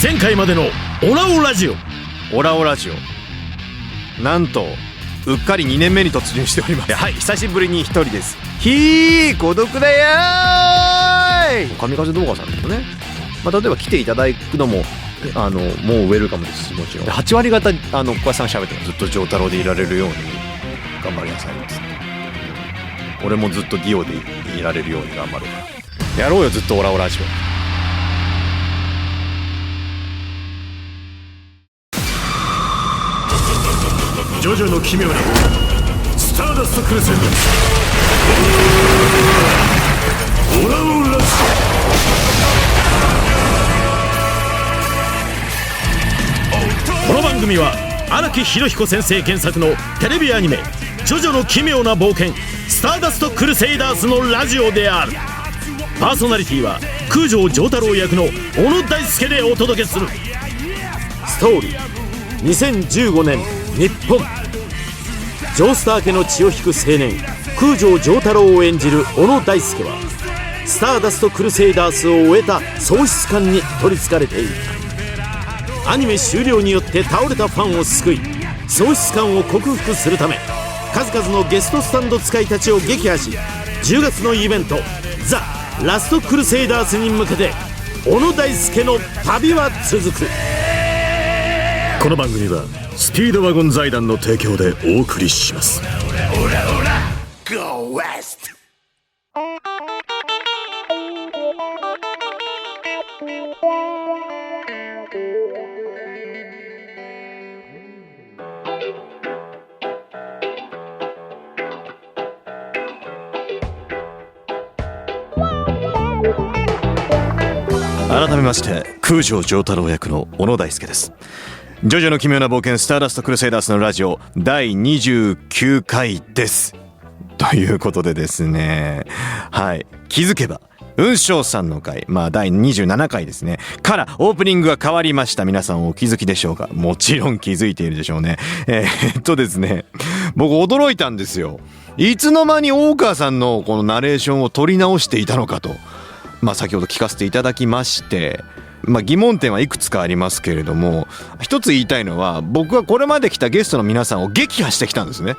前回までのオラオラジオ。オラオラジオ、なんとうっかり2年目に突入しております。はい、久しぶりに一人です。孤独だよーい。神風動画さんでもね、例えば来ていただくのももうウェルカムですし、もちろん8割方小林さんが喋ってずっと丈太郎でいられるように頑張りなさいっつって、俺もずっとディオでいられるように頑張るからやろうよ、ずっとオラオラジオ。ジョジョの奇妙なスターダストクルセンド、オラオラジオ。この番組は荒木博彦先生原作のテレビアニメジョジョの奇妙な冒険スターダストクルセイダースのラジオである。パーソナリティは空城城太郎役の小野大輔でお届けする。ストーリー2015年日本。ジョースター家の血を引く青年空城城太郎を演じる小野大輔はスターダストクルセイダースを終えた喪失感に取りつかれていた。アニメ終了によって倒れたファンを救い、喪失感を克服するため数々のゲストスタンド使いたちを撃破し、10月のイベントザ・ラストクルセイダースに向けて小野大輔の旅は続く。この番組はスピードワゴン財団の提供でお送りします。Go West。改めまして空城城太郎役の小野大輔です。ジョジョの奇妙な冒険スターダストクルセイダースのラジオ第29回です。ということでですね、はい、気づけば雲翔さんの回、第27回ですねからオープニングが変わりました。皆さんお気づきでしょうか。もちろん気づいているでしょうね。ですね、僕驚いたんですよ。いつの間に大川さんのこのナレーションを取り直していたのかと、先ほど聞かせていただきまして、疑問点はいくつかありますけれども、一つ言いたいのは、僕はこれまで来たゲストの皆さんを撃破してきたんですね。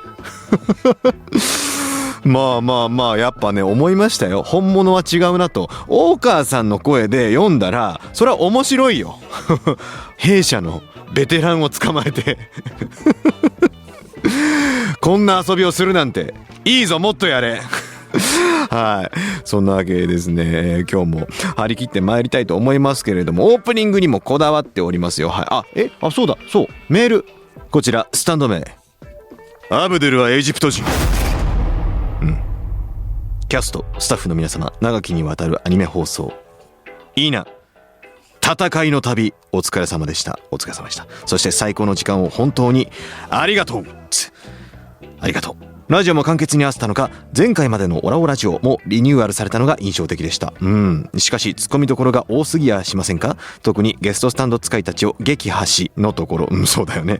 やっぱね、思いましたよ。本物は違うなと。大川さんの声で読んだらそれは面白いよ。弊社のベテランを捕まえてこんな遊びをするなんていいぞ、もっとやれ。はい、そんなわけでですね、今日も張り切って参りたいと思いますけれども、オープニングにもこだわっておりますよ。はい、そうだ、そう、メール、こちらスタンド名、アブドゥルはエジプト人。キャストスタッフの皆様、長きにわたるアニメ放送いいな戦いの旅、お疲れ様でした。お疲れ様でした。そして最高の時間を本当にありがとう。ありがとう。ラジオも簡潔に合わせたのか、前回までのオラオラジオもリニューアルされたのが印象的でした。しかしツッコミどころが多すぎやしませんか。特にゲストスタンド使いたちを撃破しのところ、そうだよね。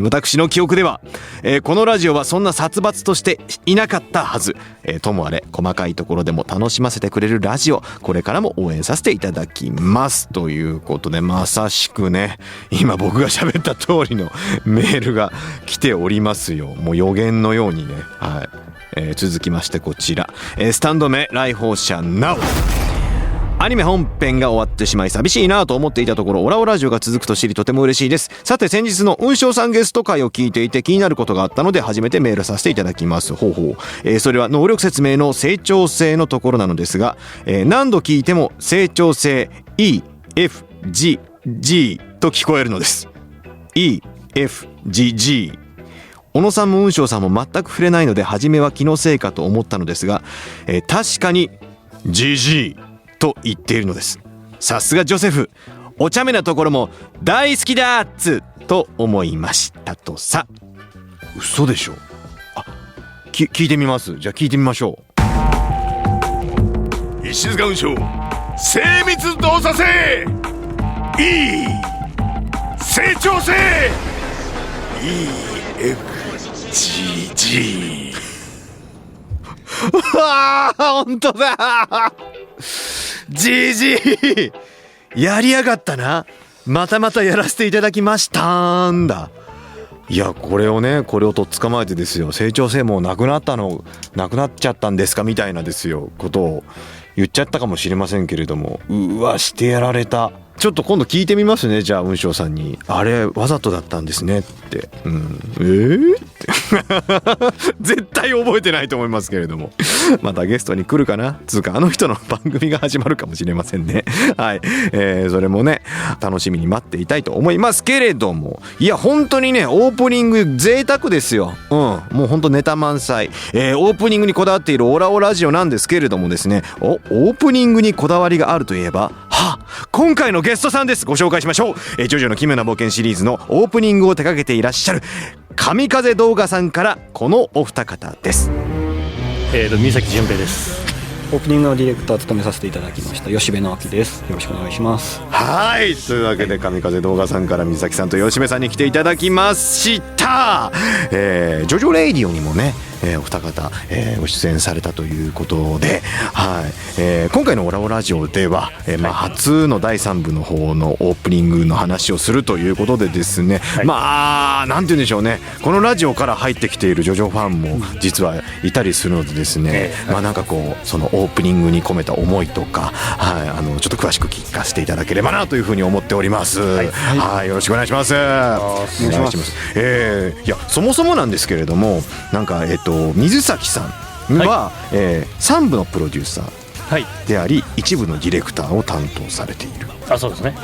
私の記憶では、このラジオはそんな殺伐としていなかったはず。ともあれ細かいところでも楽しませてくれるラジオ、これからも応援させていただきますということで、まさしくね、今僕が喋った通りのメールが来ておりますよ。もう予言のようにね。はい、続きましてこちら、スタンド名来訪者なお。アニメ本編が終わってしまい寂しいなと思っていたところ、オラオラジオが続くと知りとても嬉しいです。さて先日の雲翔さんゲスト会を聞いていて気になることがあったので初めてメールさせていただきます。それは能力説明の成長性のところなのですが、何度聞いても成長性 EFGG と聞こえるのです。 EFGG。小野さんも雲翔さんも全く触れないので初めは気のせいかと思ったのですが、確かに GG と言っているのです。さすがジョセフ、お茶目なところも大好きだっつと思いましたとさ。嘘でしょ。聞いてみます。じゃあ聞いてみましょう。石塚雲翔、精密動作性 E 成長性 EFGG。 本当だ。GG やりやがったな。またやらせていただきましたんだ。いやこれをとっ捕まえてですよ、成長性もなくなっちゃったんですかみたいなですよことを言っちゃったかもしれませんけれども、うわしてやられた。ちょっと今度聞いてみますね。じゃあ雲翔さんにあれわざとだったんですねって、って絶対覚えてないと思いますけれども、またゲストに来るかなつうかあの人の番組が始まるかもしれませんね。はい、それもね楽しみに待っていたいと思いますけれども、いや本当にねオープニング贅沢ですよ。もう本当ネタ満載、オープニングにこだわっているオラオラジオなんですけれどもですね、オープニングにこだわりがあるといえば今回のゲストさんです。ご紹介しましょう。ジョジョの奇妙な冒険シリーズのオープニングを手掛けていらっしゃる神風動画さんからこのお二方です。三崎純平です。オープニングのディレクターを務めさせていただきました吉部直樹です。よろしくお願いします。はい、というわけで神風動画さんから三崎さんと吉部さんに来ていただきました。ジョジョレイディオにもね、お二方、ご出演されたということで、今回のオラオラジオでは、初の第3部の方のオープニングの話をするということでですね、なんて言うんでしょうね、このラジオから入ってきているジョジョファンも実はいたりするのでですね、なんかこうそのオープニングに込めた思いとか、ちょっと詳しく聞かせていただければなというふうに思っております。よろしくお願いします。お願いします。いやそもそもなんですけれども、なんか水崎さんは、3部のプロデューサーであり、1部のディレクターを担当されている。そうですね。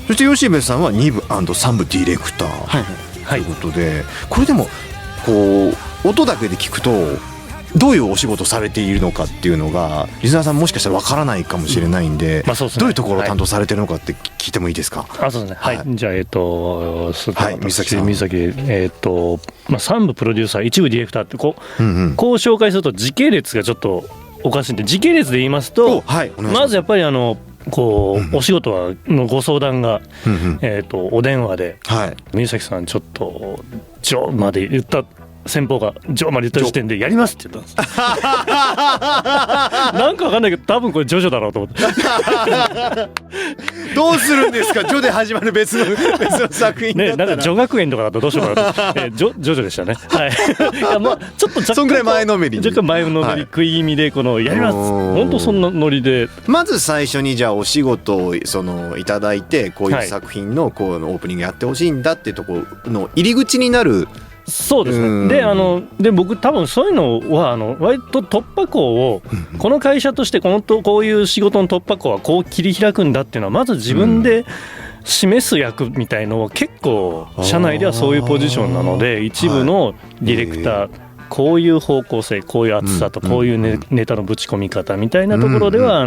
そして吉部さんは2部&3部ディレクターということで、これでもこう音だけで聞くとどういうお仕事されているのかっていうのがリスナーさんもしかしたらわからないかもしれないんで、どういうところを担当されてるのかって聞いてもいいですか？そうですね。じゃあ水崎さん。3部プロデューサー1部ディレクターってこう紹介すると時系列がちょっとおかしいんで、時系列で言いますと、まずやっぱりお仕事のご相談が、お電話で、水崎さんちょっとジョまで言った先方がジョまで言った時点でやりますって言ったんですなんかわかんないけど多分これジョジョだろうと思ってどうするんですかジョで始まる別の作品だったら、なんかジョ学園とかだとどうしようかなとジョジョでしたね。いやちょっとそんぐらい前のめりに若干前のめり食い気味でこのやります本当そんなノリで、まず最初にじゃあお仕事をいただいて、こういう作品のこうオープニングやってほしいんだっていうところの入り口になる。そうですね。で僕多分そういうのは割と突破口をこの会社としてこういう仕事の突破口はこう切り開くんだっていうのはまず自分で示す役みたいのを結構社内ではそういうポジションなので、一部のディレクターこういう方向性、こういう厚さとこういうネタのぶち込み方みたいなところでは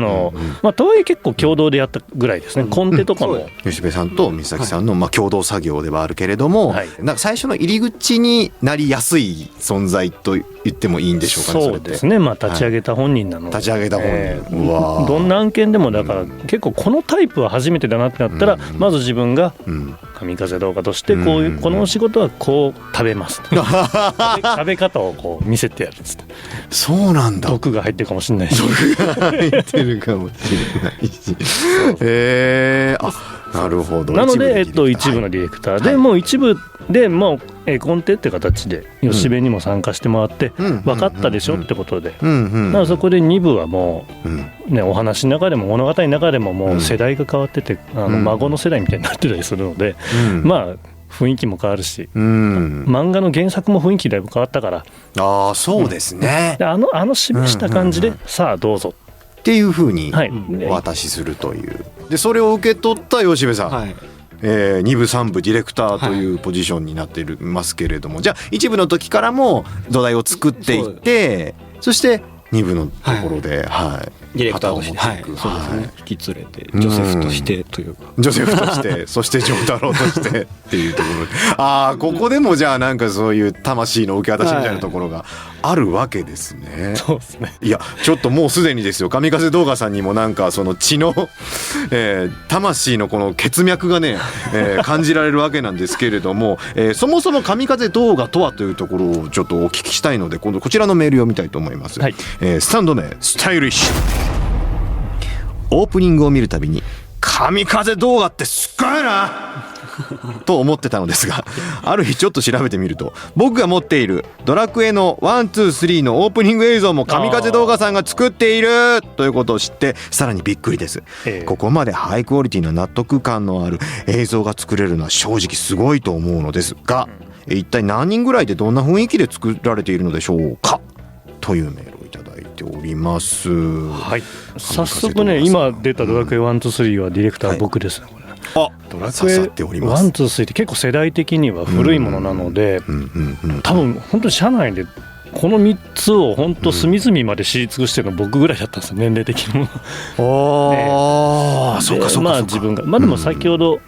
とはいえ結構共同でやったぐらいですね。コンテとかも吉部さんと水崎さんの共同作業ではあるけれども、なんか最初の入り口になりやすい存在と言ってもいいんでしょうかね。そうですね。立ち上げた本人なので、立ち上げた本人、どんな案件でもだから結構このタイプは初めてだなってなったら、まず自分が神風動画としてこの仕事はこう食べます食べ方をこう見せてやるっつって。そうなんだ。毒が入ってるかもしれないし毒が入ってるかもしれないしなるほど。なので一部のディレクターで、もう一部でもうコンテって形で吉部にも参加してもらって、分かったでしょってことで、だからそこで2部はもうお話の中でも物語の中でももう世代が変わってて、孫の世代みたいになってたりするので、雰囲気も変わるし、漫画の原作も雰囲気だいぶ変わったから、そうですね。示した感じで、さあどうぞっていう風にお渡しするという、でそれを受け取った吉部さん、2部3部ディレクターというポジションになっていますけれども、じゃあ1部の時からも土台を作っていって、そして2部のところで、ディレクターとして、そうですね、引き連れてジョセフとしてというか、ジョセフとしてそしてジョー太郎としてっていうところで、ここでもじゃあなんかそういう魂の受け渡しみたいなところがあるわけですね。そうですね。いやちょっともうすでにですよ、神風動画さんにもなんかその血の、魂のこの血脈がね、感じられるわけなんですけれども、そもそも神風動画とはというところをちょっとお聞きしたいので、今度こちらのメールを読みたいと思います。スタンド名スタイリッシュ。オープニングを見るたびに神風動画ってすっごいなと思ってたのですが、ある日ちょっと調べてみると、僕が持っているドラクエの 1,2,3 のオープニング映像も神風動画さんが作っているということを知って、さらにびっくりです。ここまでハイクオリティな納得感のある映像が作れるのは正直すごいと思うのですが、一体何人ぐらいでどんな雰囲気で作られているのでしょうか、というメールをいただいております。はい、早速ね、今出たドラクエ 1,2,3 はディレクター僕ですね、これ。あ、ドラクエ 1,2,3 って結構世代的には古いものなので、多分本当に社内でこの3つを本当隅々まで知り尽くしてるの僕ぐらいだったんですよ、年齢的にも。ああ、そうかそうか。まあ自分が、まあでも先ほど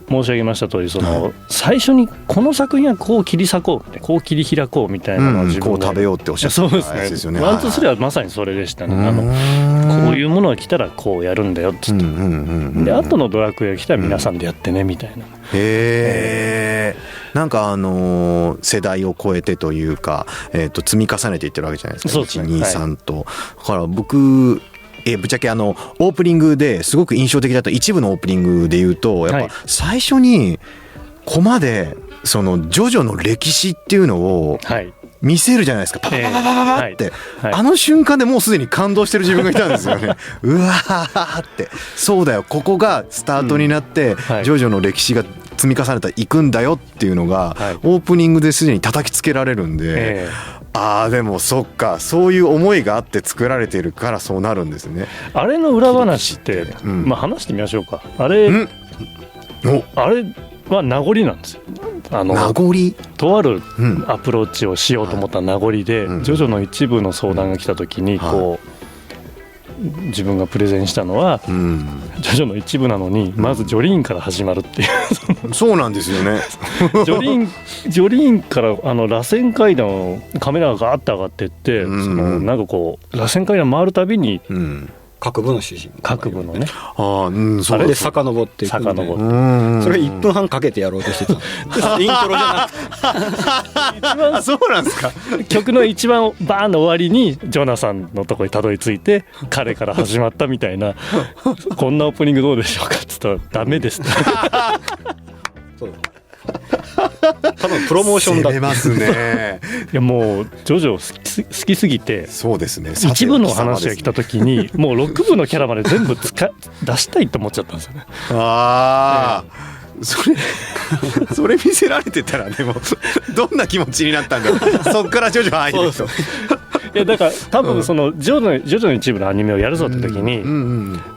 申し上げました通り、その最初にこの作品はこう切り裂こう、こう切り開こうみたいなのを自分こう食べようっておっしゃってたやつですよね。1、2、3はまさにそれでしたね。こういうものが来たらこうやるんだよっつって、で後のドラクエが来たら皆さんでやってねみたいな。へえ。なんか世代を超えてというか、積み重ねていってるわけじゃないですか。1、2、3と。だから僕ぶっちゃけオープニングですごく印象的だった一部のオープニングで言うと、やっぱ最初にコマでそのジョジョの歴史っていうのを見せるじゃないですか。パパパパパパって、あの瞬間でもうすでに感動してる自分がいたんですよね。うわーって、そうだよ、ここがスタートになって、ジョジョの歴史が積み重ねたいくんだよっていうのが、オープニングですでに叩きつけられるんで、ああでもそっか、そういう思いがあって作られているからそうなるんですね。あれの裏話って、まあ話してみましょうか。あれは名残なんですよ。名残とあるアプローチをしようと思った名残で、ジョジョの一部の相談が来た時にこう、自分がプレゼンしたのは、ジョジョの一部なのにまずジョリーンから始まるっていう、そうなんですよね。ジョリーンから螺旋階段をカメラがガーッて上がってって、なんかこう螺旋階段回るたびに、各部の主人公、各部のね、それで遡っていくんで、それ1分半かけてやろうとしてた。イントロじゃなくてそうなんですか。曲の一番バーンの終わりにジョナサンのところにたどり着いて、彼から始まったみたいなこんなオープニングどうでしょうかって言ったらダメですってそう多分プロモーションだってますね。いやもうジョジョ好きすぎて、そうですね、一部の話が来た時にもう6部のキャラまで全部出したいと思っちゃったんですよね。ああ、それ見せられてたらね、もうどんな気持ちになったんだろう。そっからジョジョ入ると。いやだから多分そのジョジョの一部のアニメをやるぞって時に、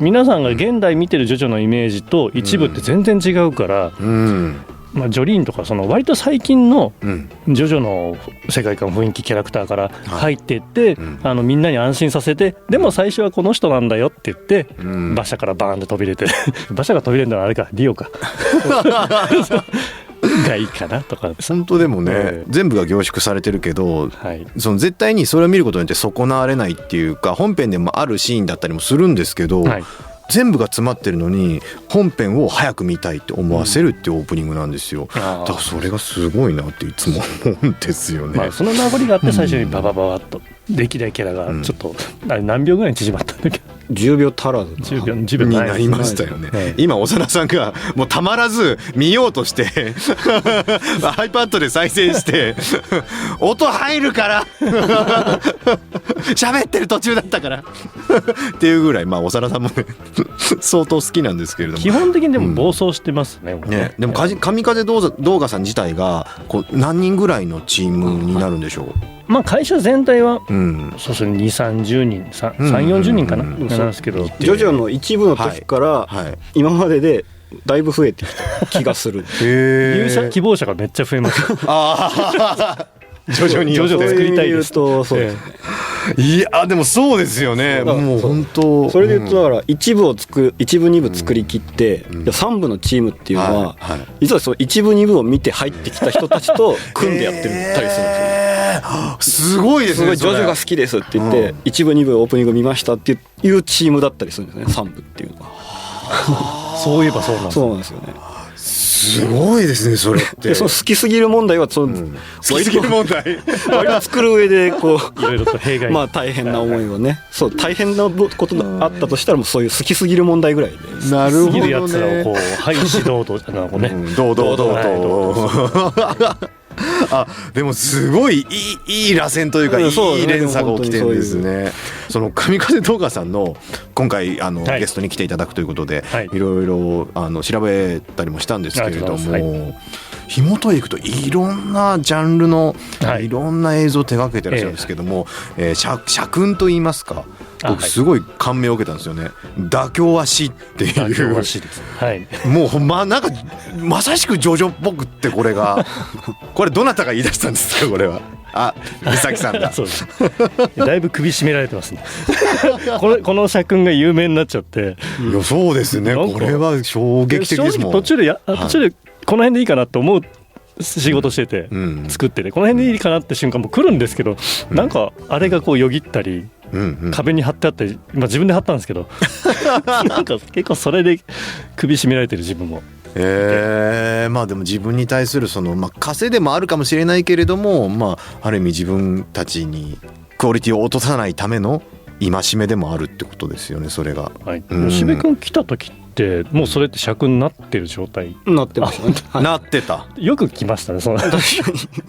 皆さんが現代見てるジョジョのイメージと一部って全然違うから、まあ、ジョリーンとかその割と最近のジョジョの世界観、雰囲気、キャラクターから入っていって、みんなに安心させて、でも最初はこの人なんだよって言って、馬車からバーンって飛び出て馬車が飛び出るのはあれか、リオかがいいかなとか。本当でもね、全部が凝縮されてるけど、その絶対にそれを見ることによって損なわれないっていうか、本編でもあるシーンだったりもするんですけど、全部が詰まってるのに本編を早く見たいって思わせるっていうオープニングなんですよ。だからそれがすごいなっていつも思うんですよね。その名残があって最初にババババッと歴代キャラがちょっと、何秒ぐらいに縮まったんだっけ。10秒足らず10秒になりましたよね。今長田さんがもうたまらず見ようとしてiPad で再生して音入るから喋ってる途中だったからっていうぐらい、まあ長田さんもね相当好きなんですけれども、基本的にでも暴走してますね。でも神風動画さん自体がこう何人ぐらいのチームになるんでしょう。まあ会社全体はそうするに2、30人、3、40人かななんですけど、ジョジョの一部の時から今まででだいぶ増えてきた気がする。入社希望者がめっちゃ増えました。徐々に作りたいですと。そうですね。いやでもそうですよね。もう本当それで言うと、だから一部二部作り切って、3部のチームっていうのは実はそう一部二部を見て入ってきた人たちと組んでやってるたりするんですよね。すごいですね。すごいジョジョが好きですって言って一部二部オープニング見ましたっていうチームだったりするんですね、3部っていうのは。そういえばそうなんです。そうなんですよね。すごいですねそれってでその好きすぎる問題はその、好きすぎる問題割と作る上でこういろいろと弊害まあ大変な思いをね、そう大変なことがあったとしたらもうそういう好きすぎる問題ぐらいで、なるほど過ぎるやつらをこねうはい指導となんかね、どうはいあでもすごいいい螺旋というか、いそうい連鎖が起きてるんです本当にね。その神風動画さんの今回はいゲストに来ていただくということで、はいいろいろ調べたりもしたんですけれどありがとうございも、紐解いていくといろんなジャンルの、はいいろんな映像を手掛けてらっしゃるんですけども、社訓といいますか、僕はいすごい感銘を受けたんですよね。妥協は死って妥協いうらしいです。はい。もうほんまなんかまさしくジョジョっぽくってこれがこれどなたが言い出したんですかこれは。あ、美咲さんだ。そうです。だいぶ首絞められてますね。この社訓が有名になっちゃって、いやそうですね。なんかこれは衝撃的ですもん。正直途中でこの辺でいいかなと思う仕事してて、うん作っててこの辺でいいかなって瞬間も来るんですけど、なんかあれがこうよぎったり。壁に貼ってあったり、自分で貼ったんですけどなんか結構それで首絞められてる自分も。まあでも自分に対するその枷でもあるかもしれないけれども、ある意味自分たちにクオリティを落とさないための戒めでもあるってことですよねそれが。はい、吉部君来た時ってもうそれって尺になってる状態なってましたね、はいなってた。よく来ましたねその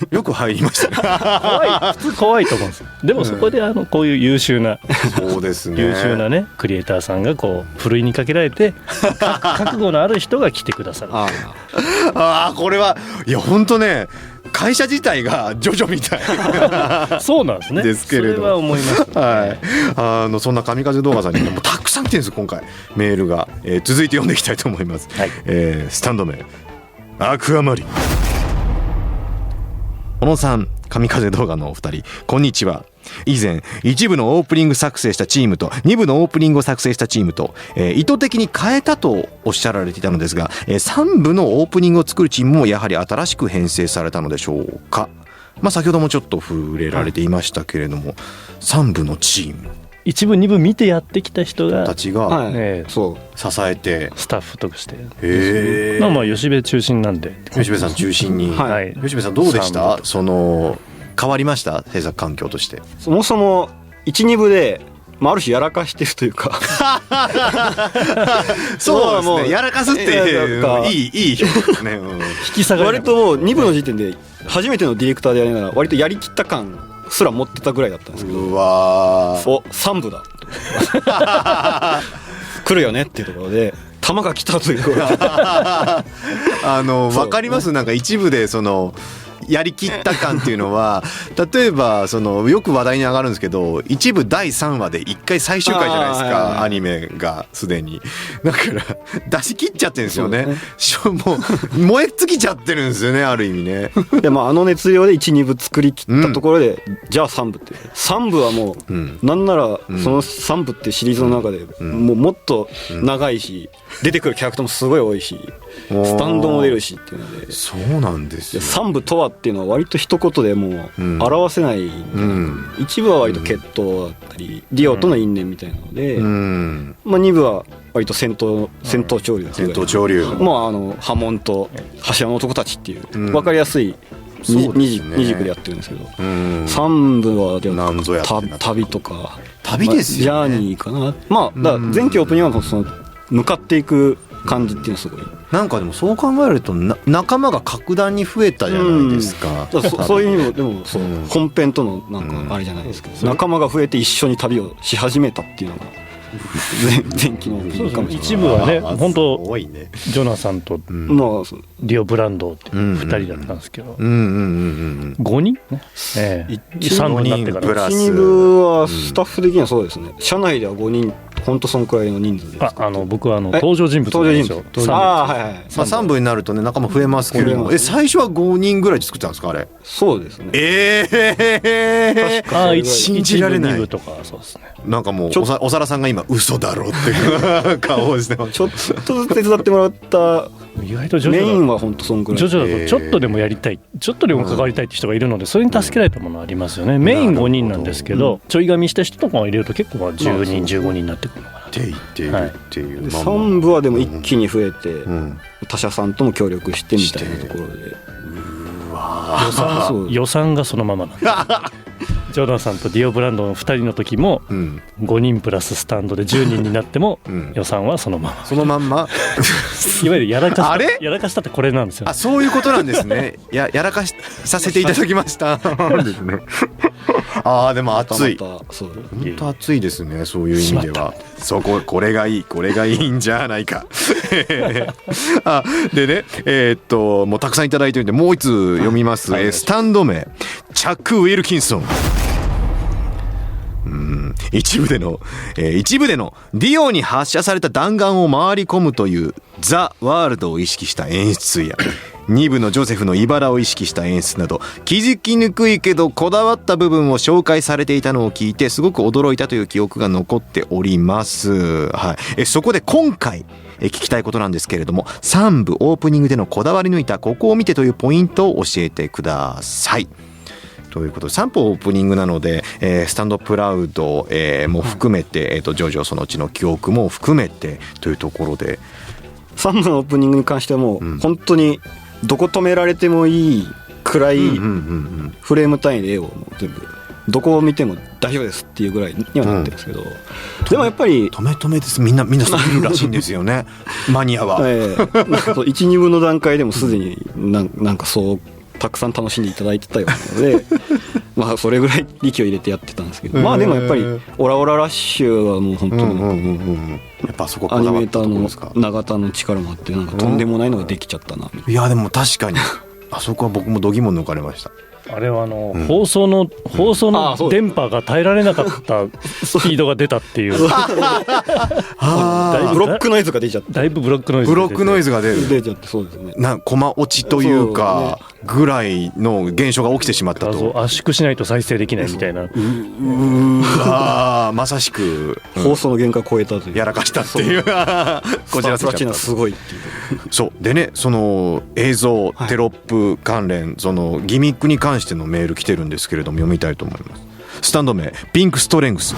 よく入りましたね。普通怖いと思うんですよ。でもそこでこういう優秀なそうですね。優秀なねクリエイターさんがこうふるいにかけられて覚悟のある人が来てくださる。これはいや本当ね会社自体がジョジョみたいそうなんですね。ですけれどそれは思いました、はい、そんな神風動画さんにもうたくさん来てるんですよ今回メールが、続いて読んでいきたいと思います、はいスタンド名アクアマリン。小野さん神風動画のお二人こんにちは。以前一部のオープニング作成したチームと二部のオープニングを作成したチームと、意図的に変えたとおっしゃられていたのですが、3部のオープニングを作るチームもやはり新しく編成されたのでしょうか。先ほどもちょっと触れられていましたけれども、3部のチーム一部二部見てやってきた人がたちがはいそう支えて、スタッフとしてへまあ吉部中心なんで吉部さん中心に、はい吉部さんどうでしたその変わりました制作環境として。そもそも12部で、ある種やらかしてるというかそうですもうねやらかすっていういい表現ですね、引き下がり割ともう2部の時点で初めてのディレクターでやりながら割とやりきった感すら持ってたぐらいだったんですけど、うわーお3部だ来るよねっていうところで弾が来たということで分かります。なんか一部でそのやりきった感っていうのは例えばそのよく話題に上がるんですけど一部第3話で1回最終回じゃないですか、アニメがすでにだから出し切っちゃってるんですよね。もう燃え尽きちゃってるんですよねある意味ね。であの熱量で 1,2 部作り切ったところで、じゃあ3部って3部はもう、なんならその3部っていうシリーズの中で、もっと長いし、出てくるキャラクターもすごい多いしスタンドも出るしっていうので、そうなんですよ。3部とはっていうのは割と一言でもう表せない、一部は割と決闘だったり、ディオとの因縁みたいなので、2部は割と戦闘潮流だったり、戦闘潮流波紋と柱の男たちっていう分かりやすい二軸でやってるんですけど、3部はでもなんぞやってなって旅とか旅ですよね、ジャーニーかな。だから前期オープニングはその向かっていく感じっていうのはすごいなんかでもそう考えると仲間が格段に増えたじゃないですか。そういう意味でもそう、本編とのなんかあれじゃないですか、仲間が増えて一緒に旅をし始めたっていうのが前期の一部はね本当多いね。ジョナサンとディオ・ブランドって2人だったんですけど、5人ね、3部になってからプラス1、2部はスタッフ的にはそうですね、社内では5人本当そのくらいの人数で僕は登場人物なんですよ。3部になるとね仲間増えますけれども、最初は5人ぐらいで作ったんですかあれ。そうですね。信じられない。1部2部とかそうですね。なんかもうおさらさんが今嘘だろって顔をしてます。ちょっとずつ手伝ってもらった意外とジョジョメインは本当そのくらい。ジョジョだとちょっとでもやりたい、ちょっとでも関わりたいって人がいるので、それに助けられたものありますよね。メイン5人なんですけど、ちょい噛みした人とかを入れると結構10人15人になってくるのかなって言っているっていう、で3部はでも一気に増えて、うん他社さんとも協力してみたいなところで予算がそのままなんだジョナサンとディオブランドの2人の時もうん5人プラススタンドで10人になってもうん予算はそのままそのまんまいわゆるやらかしたあれやらかしたってこれなんですよあ、そういうことなんですね。やらかしさせていただきましたですね。ああ、でも熱い。またそう本当熱いですね、そういう意味では。そこ、これがいいんじゃないか。あ、でね、もうたくさんいただいてるんで、もう一つ読みます。スタンド名、チャック・ウィルキンソン。一部でのディオに発射された弾丸を回り込むというザ・ワールドを意識した演出や2部のジョセフの茨を意識した演出など気づきにくいけどこだわった部分を紹介されていたのを聞いてすごく驚いたという記憶が残っております。はい、そこで今回聞きたいことなんですけれども、3部オープニングでのこだわり抜いたここを見てというポイントを教えてください。ということで3部オープニングなので、スタンドプラウド、も含めて、ジョジョそのうちの記憶も含めてというところで、3部のオープニングに関してはもう本当にどこ止められてもいいくらいフレーム単位で絵をもう全部どこを見ても大丈夫ですっていうぐらいにはなってるんですけど、でもやっぱり止めですみんなそう見るらしいんですよねマニアは、なんか1、2部の段階でもすでになんかそうたくさん楽しんでいただいてたようなのでまあそれぐらい力を入れてやってたんですけど、まあでもやっぱりオラオララッシュはもう本当にやっぱそこアニメーターの永田の力もあってなんかとんでもないのができちゃったな。いやでも確かにあそこは僕も度肝抜かれました。あれは放送の電波が耐えられなかったスピードが出たっていうブロックノイズが出ちゃってだいぶブロックノイズが出る出ちゃって、そうですね、コマ落ちというかぐらいの現象が起きてしまったと。圧縮しないと再生できないみたいな。まさしく放送の限界を超えたというやらかしたっていうこちらプラチナすごいっていうそうでね、その映像テロップ関連、そのギミックに関してのメール来てるんですけれども読みたいと思います。スタンド名ピンクストレングス。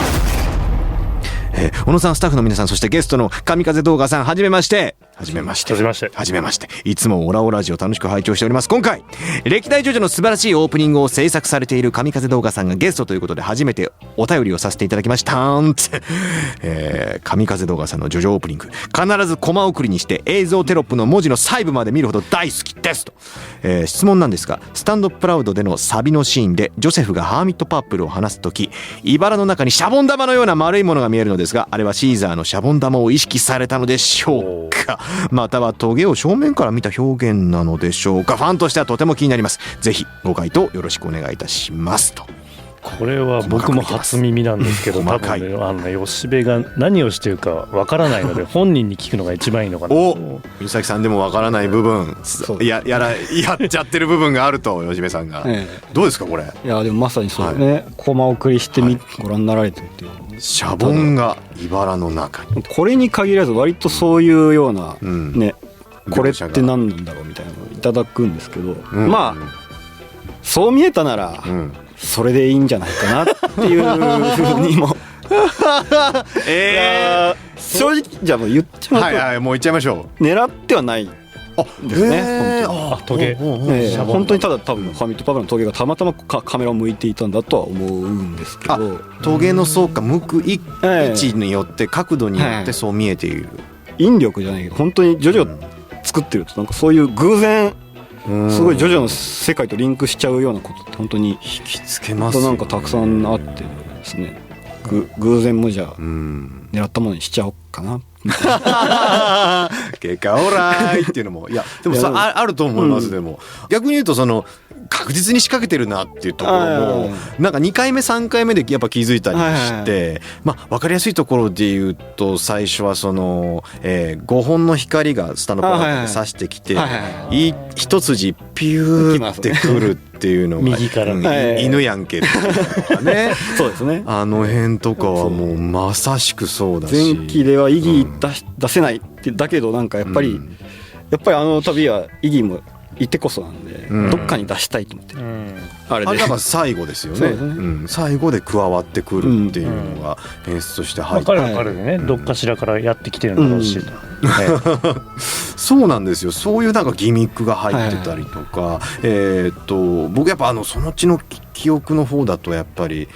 小野さん、スタッフの皆さん、そしてゲストの神風動画さん、はじめまして。いつもオラオラジオ楽しく拝聴しております。今回歴代ジョジョの素晴らしいオープニングを制作されている神風動画さんがゲストということで初めてお便りをさせていただきました。神風動画さんのジョジョオープニング必ずコマ送りにして映像テロップの文字の細部まで見るほど大好きですと。質問なんですが、スタンドプラウドでのサビのシーンでジョセフがハーミットパープルを放すとき、茨の中にシャボン玉のような丸いものが見えるのですが、あれはシーザーのシャボン玉を意識されたのでしょうか、またはトゲを正面から見た表現なのでしょうか。ファンとしてはとても気になります。ぜひご回答よろしくお願いいたしますと。これは僕も初耳なんですけど、多分ね、吉部が何をしてるかわからないので本人に聞くのが一番いいのかな。三崎さんでもわからない部分やっちゃってる部分があると吉部さんが、どうですかこれ。いやでもまさにそうね、コマ送りしてご覧になられてるっていう、シャボンが茨の中に、これに限らず割とそういうような、ね、これって何なんだろうみたいなのをいただくんですけど、まあそう見えたなら、それでいいんじゃないかなっていうふうにも正直じゃあもう言っちゃうと、もう言っちゃいましょう。狙ってはないですね。トゲ、本当にただ多分ファミットパブのトゲがたまたまカメラを向いていたんだとは思うんですけど、トゲのそうか向く位置によって角度によってそう見えている、引力じゃないけど本当にジョジョ作ってるとなんかそういう偶然すごいジョジョの世界とリンクしちゃうようなことって本当に引きつけますよね。なんかたくさんあってですね、偶然もじゃあ狙ったものにしちゃおうかな結果オーライっていうのもいやでもあると思います。でも逆に言うとその確実に仕掛けてるなっていうところもなんか2回目3回目でやっぱ気づいたりして、まあ分かりやすいところで言うと最初はその5本の光がスタンドパーで差してきて一筋ピューってくるっていうのが右から犬やんけっていうのがねそうですね、あの辺とかはもうまさしくそうだし、前期では意義出せないってだけどなんかやっぱりあの旅は意義もいてこそなんで、うんどっかに出したいと思って、あれであれだから最後ですよね。そうですね最後で加わってくるっていうのが演出として入って、彼は彼でね、どっかしらからやってきてるんだろうし、そうなんですよ。そういうなんかギミックが入ってたりとか、僕やっぱそのうちの記憶の方だとやっぱり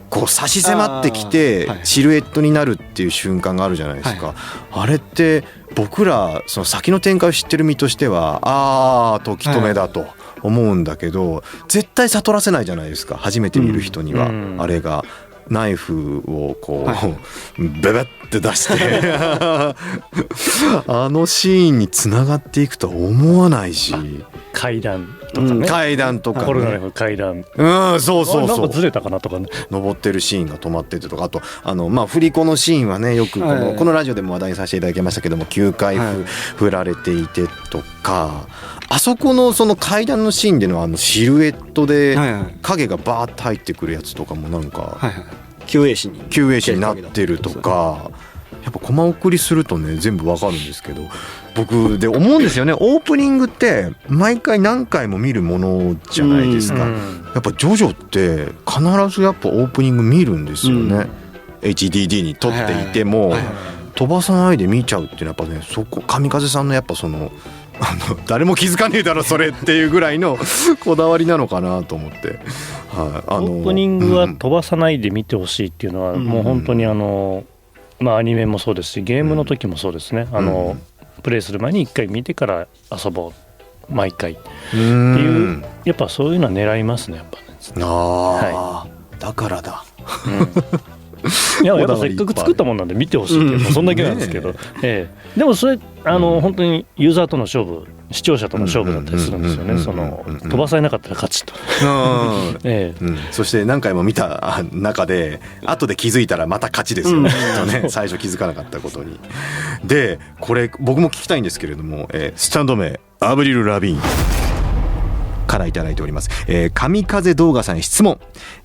こう差し迫ってきてシルエットになるっていう瞬間があるじゃないですか。あれって僕らその先の展開を知ってる身としては時止めだと思うんだけど、絶対悟らせないじゃないですか、初めて見る人には。あれがナイフをこう、ベベって出してあのシーンにつながっていくとは思わないし、階段とかね、階段とかね、コロナの階段、そうそうそう、なんかずれたかなとかね、登ってるシーンが止まっててとか、あと振り子のシーンはね、よくこのラジオでも話題にさせていただきましたけども、9回振られていてとか、あそこのその階段のシーンでのシルエットで影がバーッと入ってくるやつとかもなんか救衛士になってるとか、やっぱコマ送りするとね全部わかるんですけど、僕で思うんですよね。オープニングって毎回何回も見るものじゃないですか。やっぱジョジョって必ずやっぱオープニング見るんですよね。HDD に撮っていても飛ばさないで見ちゃうっていうのはやっぱね、そこ神風さんのやっぱその誰も気づかねえだろそれっていうぐらいのこだわりなのかなと思って、オープニングは飛ばさないで見てほしいっていうのは、もう本当にアニメもそうですし、ゲームの時もそうですね。プレイする前に一回見てから遊ぼう毎回っていう、やっぱそういうのは狙いますね、やっぱね。だからだ。いや、やっぱせっかく作ったもんなんで見てほしいっていう、そんだけなんですけど、でもそれ本当にユーザーとの勝負、視聴者との勝負だったりするんですよね。その飛ばされなかったら勝ちと。そして何回も見た中で後で気づいたらまた勝ちですよね。最初気づかなかったことに。でこれ僕も聞きたいんですけれども、スタンド名アブリル・ラビーンからいただいております。神風動画さんへ質問。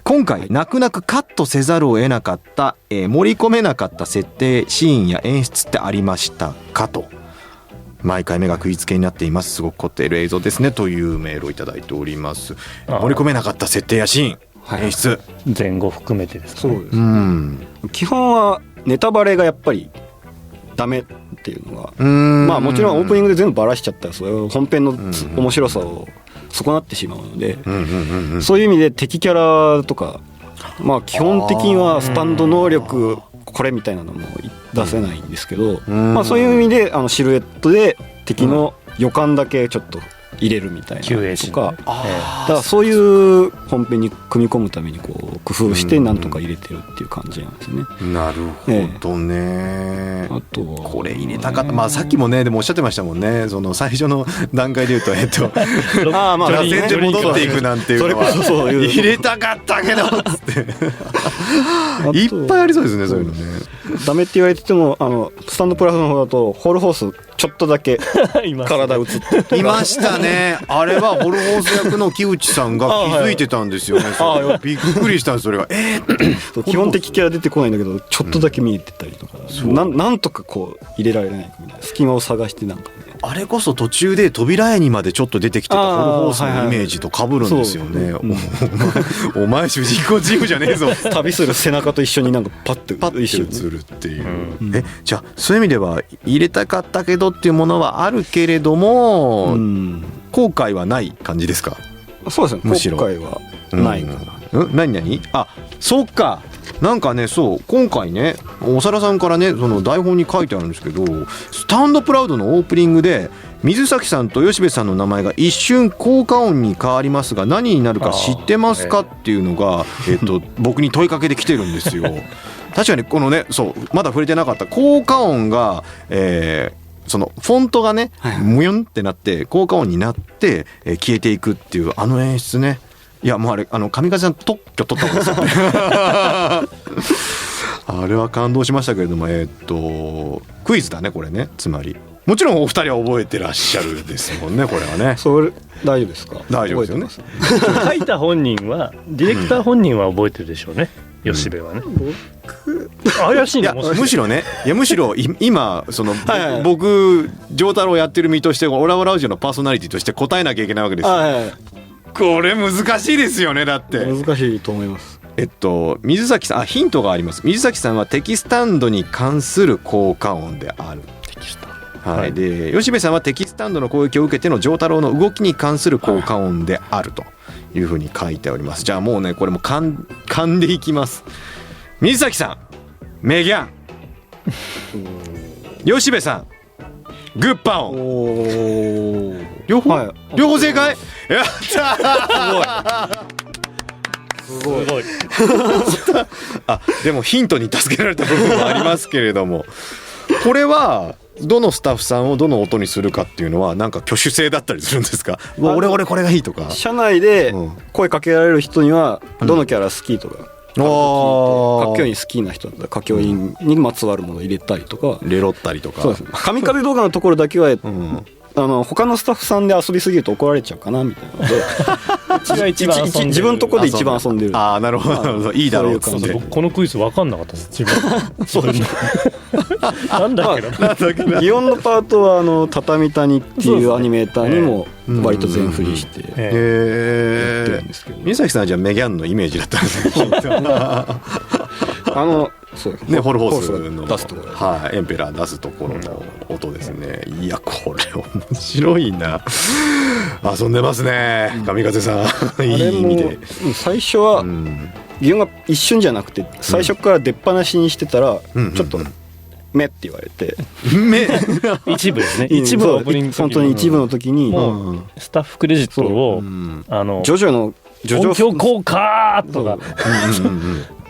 今回泣く泣くカットせざるを得なかった、盛り込めなかった設定シーンや演出ってありましたかと。毎回目が食いつけになっています。すごく凝っている映像ですねというメールをいただいております。盛り込めなかった設定やシーン、演出前後含めてですかね。そうです。基本はネタバレがやっぱりダメっていうのが、もちろんオープニングで全部バラしちゃったらそれ本編の面白さを損なってしまうので、そういう意味で敵キャラとか、基本的にはスタンド能力これみたいなのも出せないんですけど、そういう意味でシルエットで敵の予感だけちょっと入れるみたいなとか、だからそういう本編に組み込むためにこう工夫してなんとか入れてるっていう感じなんですね。なるほどね。あとはこれ入れたかった。さっきもねでもおっしゃってましたもんね。その最初の段階で言うと全然戻っていくなんていうのは入れたかったけどつっていっぱいありそうですね、そういうのね。ダメって言われててもスタンドプラスの方だとホールホースちょっとだけ体映っていましたね。あれはホルホース役の木内さんが気づいてたんですよね。びっくりしたんですそれが。基本的キャラ出てこないんだけどちょっとだけ見えてたりとか、なんとかこう入れられないかみたいな隙間を探してなんかね。あれこそ途中で扉絵にまでちょっと出てきてたホルホースのイメージと被るんですよね。お前主人公チームじゃねえぞ。旅する背中と一緒になんかパッて映るっていう。じゃあそういう意味では入れたかったけどっていうものはあるけれども、後悔はない感じですか？そうですね。むしろ後悔はないかな。何？そっか。なんかね、そう今回ねおさらさんからねその台本に書いてあるんですけど、スタンドプラウドのオープニングで水崎さんと吉部さんの名前が一瞬効果音に変わりますが何になるか知ってますかっていうのが、僕に問いかけてきてるんですよ。確かにこのね、まだ触れてなかった効果音が、そのフォントがねムヨンってなって効果音になって、消えていくっていう演出ね。いやもうあれ上風さん特許取ったもんですよね。あれは感動しましたけれども、クイズだねこれね。つまりもちろんお二人は覚えてらっしゃるですもんねこれはね。それ大丈夫ですか？大丈夫ですよね。書いた本人はディレクター本人は覚えてるでしょうね、吉部はね。怪しいいやのもしかしてむしろね、いやむしろ今そのはいはい僕丈太郎やってる身としてオラオラウジオのパーソナリティとして答えなきゃいけないわけですよ。はいはい、これ難しいですよね。だって難しいと思います。水崎さん、ヒントがあります。水崎さんはテキスタンドに関する効果音である。テキスタンはい、はい、で吉部さんはテキスタンドの攻撃を受けての丈太郎の動きに関する効果音であるというふうに書いております。じゃあもうねこれも噛んでいきます。水崎さんメギャン吉部さんグッパオンお両方、はい、両方正解。やったすごいすごいあでもヒントに助けられた部分もありますけれどもこれはどのスタッフさんをどの音にするかっていうのはなんか挙手制だったりするんですか。俺これがいいとか。社内でうん声かけられる人にはどのキャラ好きとか、歌教員好きな人だったら歌教員にまつわるものを入れたりとか、レロったりとか。そうですね、神風動画のところだけは、うん他のスタッフさんで遊びすぎると怒られちゃうかなみたいなのでうちが一番遊んでる自分のところで一番遊んでる。ああなるほどなるほど、いいだろうっつってそういう感じ僕このクイズ分かんなかったです自分そうなんだっけな祇園のパートは畳谷っていうアニメーターにも割と全振りしてやってへえるんですけど、水崎さんはじゃあメギャンのイメージだったんですねそうですね、ホルホースの出すところ、はい、エンペラー出すところの音ですね。いやこれ面白いな。遊んでますね神風さんいい意味で。最初はうん祇園が一瞬じゃなくて最初から出っ放しにしてたらうんちょっと目って言われて、一部ですね一部のオープニングの時本当に一部の時にもうスタッフクレジットをうんジョジョの音響効果とかっ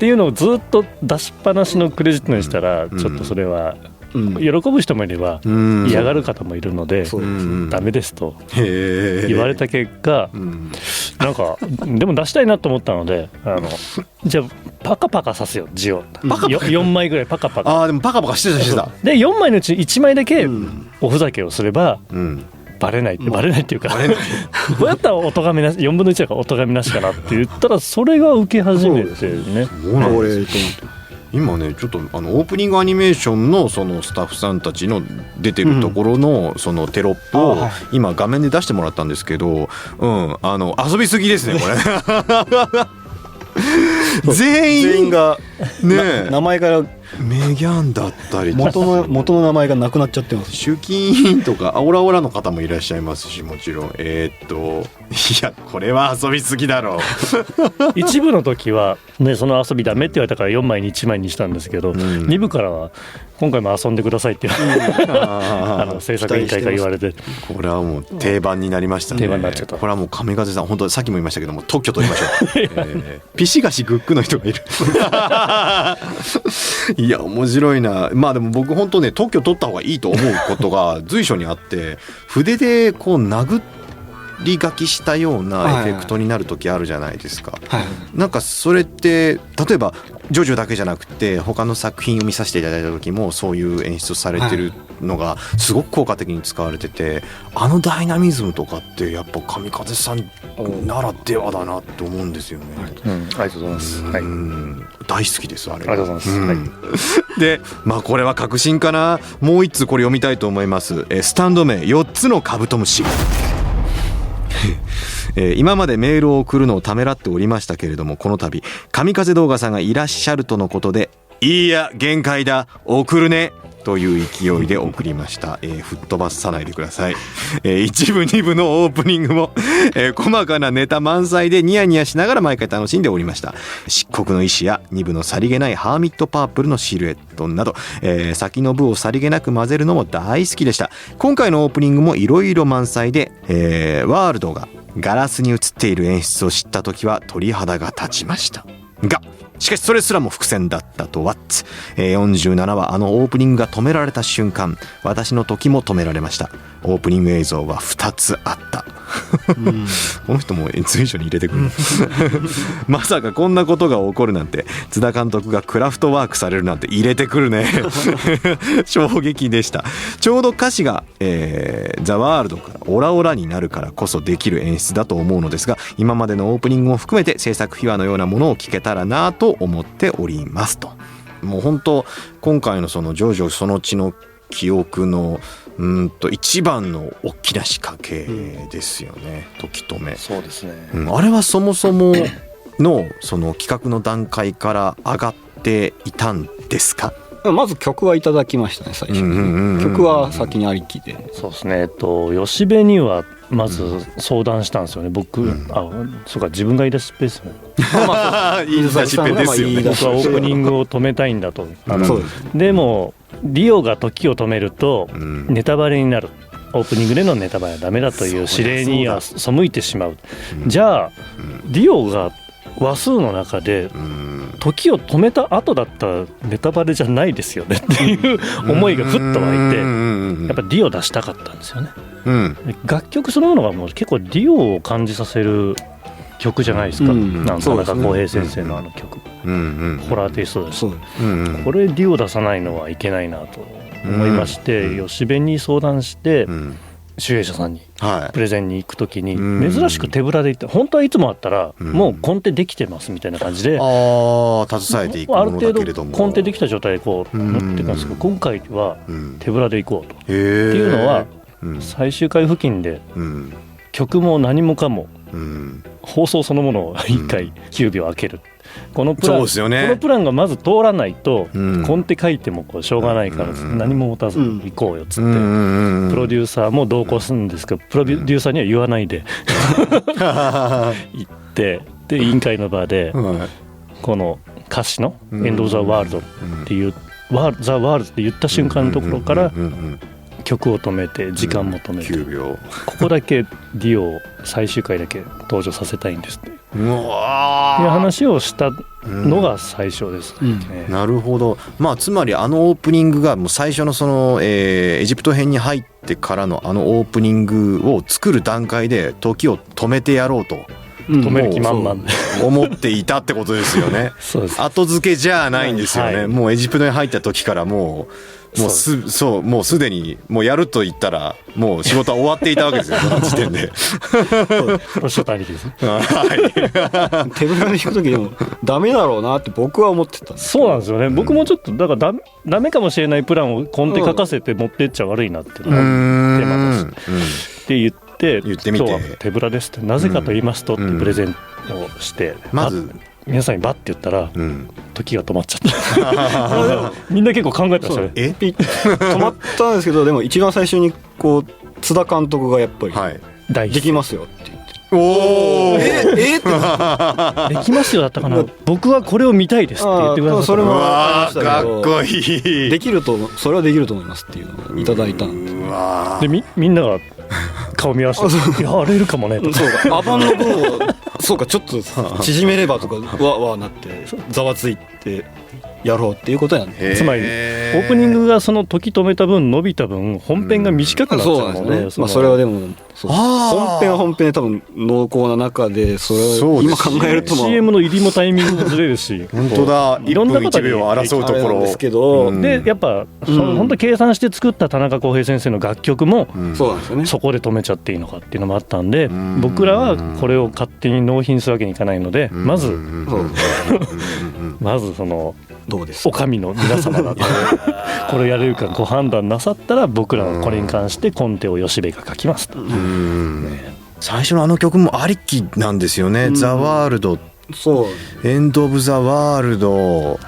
ていうのをずっと出しっぱなしのクレジットにしたらちょっとそれはうん喜ぶ人もいればうん嫌がる方もいるのでそうダメですとへえ言われた結果うんなんかでも出したいなと思ったのでじゃあパカパカさせよう字を4枚ぐらいパカパカああでもパカパカしてたで4枚のうち1枚だけうんおふざけをすればうんバレないっていうかどうやったら音がめなし4分の1だから音がめなしかなって言ったらそれが受け始めてね。そうなんです俺と今ねちょっとオープニングアニメーションのそのスタッフさんたちの出てるところのそのテロップを今画面で出してもらったんですけど、遊びすぎですねこれ全員がね名前がメギャンだったり元の名前がなくなっちゃってます。シュキーンとかオラオラの方もいらっしゃいますしもちろんいやこれは遊びすぎだろう一部の時は、ね、その遊びダメって言われたから4枚に1枚にしたんですけど、2部からは今回も遊んでくださいって制作委員会から言われてこれはもう定番になりましたね。定番になっちゃった。これはもう神風さん本当さっきも言いましたけども特許取りましょう、ピシガシグックの人がいるいや面白いな。まあでも僕本当ね特許取った方がいいと思うことが随所にあって筆でこう殴り書きしたようなエフェクトになる時あるじゃないですか、はい、なんかそれって例えばジョジョだけじゃなくて他の作品を見させていただいた時もそういう演出されてるのがすごく効果的に使われててダイナミズムとかってやっぱ神風さんならではだなって思うんですよね、ありがとうございます、はい、大好きですあれ。ありがとうございます、でまあこれは確信かな。もう一通これ読みたいと思います。スタンド名4つのカブトムシ今までメールを送るのをためらっておりましたけれどもこの度神風動画さんがいらっしゃるとのことでいいや限界だ送るねという勢いで送りました、吹っ飛ばさないでください、1部2部のオープニングも、細かなネタ満載でニヤニヤしながら毎回楽しんでおりました。漆黒の石や2部のさりげないハーミットパープルのシルエットなど、先の部をさりげなく混ぜるのも大好きでした。今回のオープニングもいろいろ満載で、ワールドがガラスに映っている演出を知った時は鳥肌が立ちましたがしかしそれすらも伏線だったとは47はオープニングが止められた瞬間私の時も止められました。オープニング映像は2つあったこの人も随所に入れてくるまさかこんなことが起こるなんて津田監督がクラフトワークされるなんて入れてくるね衝撃でした。ちょうど歌詞が、ザワールドからオラオラになるからこそできる演出だと思うのですが今までのオープニングも含めて制作秘話のようなものを聞けたらなと思っておりますともう本当今回のそのジョジョその血の記憶の一番の大きな仕掛けですよね、時止め。そうですね、あれはそもそものその企画の段階から上がっていたんですか？まず曲はいただきましたね最初に。曲は先にありきで。そうですね。吉部にはまず相談したんですよね。僕、そうか、自分が言い出しっぺですよね。言い出しっぺですよね。僕はオープニングを止めたいんだと。そうです。でもリオが時を止めるとネタバレになる。オープニングでのネタバレはダメだという指令には背いてしまう。じゃあリオが話数の中で時を止めた後だったらネタバレじゃないですよねっていう思いがふっと湧いて、やっぱリオ出したかったんですよね。楽曲そのものがもう結構リオを感じさせる曲じゃないですか。なんか田中康平先生のあの曲、ホラーテイストだし、これリオ出さないのはいけないなと思いまして、吉部に相談して集英社さんにプレゼンに行くときに珍しく手ぶらで行って、本当はいつもあったらもうコンテできてますみたいな感じで携えていくものだけれども、ある程度コンテできた状態でこう持ってますけど、今回は手ぶらで行こうと。っていうのは最終回付近で曲も何もかも放送そのものを1回9秒開ける、このプラン、そうですよね、このプランがまず通らないと、コンテ書いてもこうしょうがないから、何も持たず行こうよっつって、プロデューサーも同行するんですけど、プロデューサーには言わないで行って、で委員会の場でこの歌詞の「エンド・オブ・ザ・ワールド」っていう「ザ・ワールド」って言った瞬間のところから曲を止めて時間も止めて、9秒ここだけディオを最終回だけ登場させたいんですっていう話をしたのが最初です、なるほど。まあつまりあのオープニングがもう最初のその、エジプト編に入ってからのあのオープニングを作る段階で時を止めてやろうと止める気満々で思っていたってことですよね。そうです。後付けじゃないんですよね、はい、もうエジプトに入った時からもうすでにもうやると言ったらもう仕事は終わっていたわけですよその時点で。おっしゃった兄貴ですね。手ぶらで弾く時でもダメだろうなって僕は思ってたんです。そうなんですよね、僕もちょっとだからダメかもしれないプランを根底書かせて持ってっちゃ悪いなって思ってますって言ってみて、今日は手ぶらですってなぜかと言いますとってプレゼンをして、まず皆さんにバッて言ったら、時が止まっちゃったみんな結構考えてましたね。止まったんですけど、でも一番最初にこう津田監督がやっぱり、できますよって言って、おってできますよだったかな、僕はこれを見たいですって言ってくださった。それもありましたかけど、っこいい。できるとそれはできると思いますっていうのをいただいたんで、でみんなが顔見合わせてやれるかもねとか、そうかアバンの分をそうかちょっと縮めればとかわなってざわついてやろうっていうことやね。つまりオープニングがその時止めた分伸びた分本編が短くなっちゃうので、まあそれはでも本編は本編で多分濃厚な中で、それは今考えると CM の入りもタイミングもずれるし本当だ、いろんなこと1分1秒を争うところですけど、でやっぱ本当計算して作った田中康平先生の楽曲もそうなんですよね、そこで止めちゃっていいのかっていうのもあったんで、僕らはこれを勝手に納品するわけにいかないので、まずそのどうですお上の皆様だとこれをやれるかご判断なさったら、僕らはこれに関してコンテを吉部が書きますと。最初のあの曲もありきなんですよね、ザ・ワールド、そうエンド・オブ・ザ・ワールド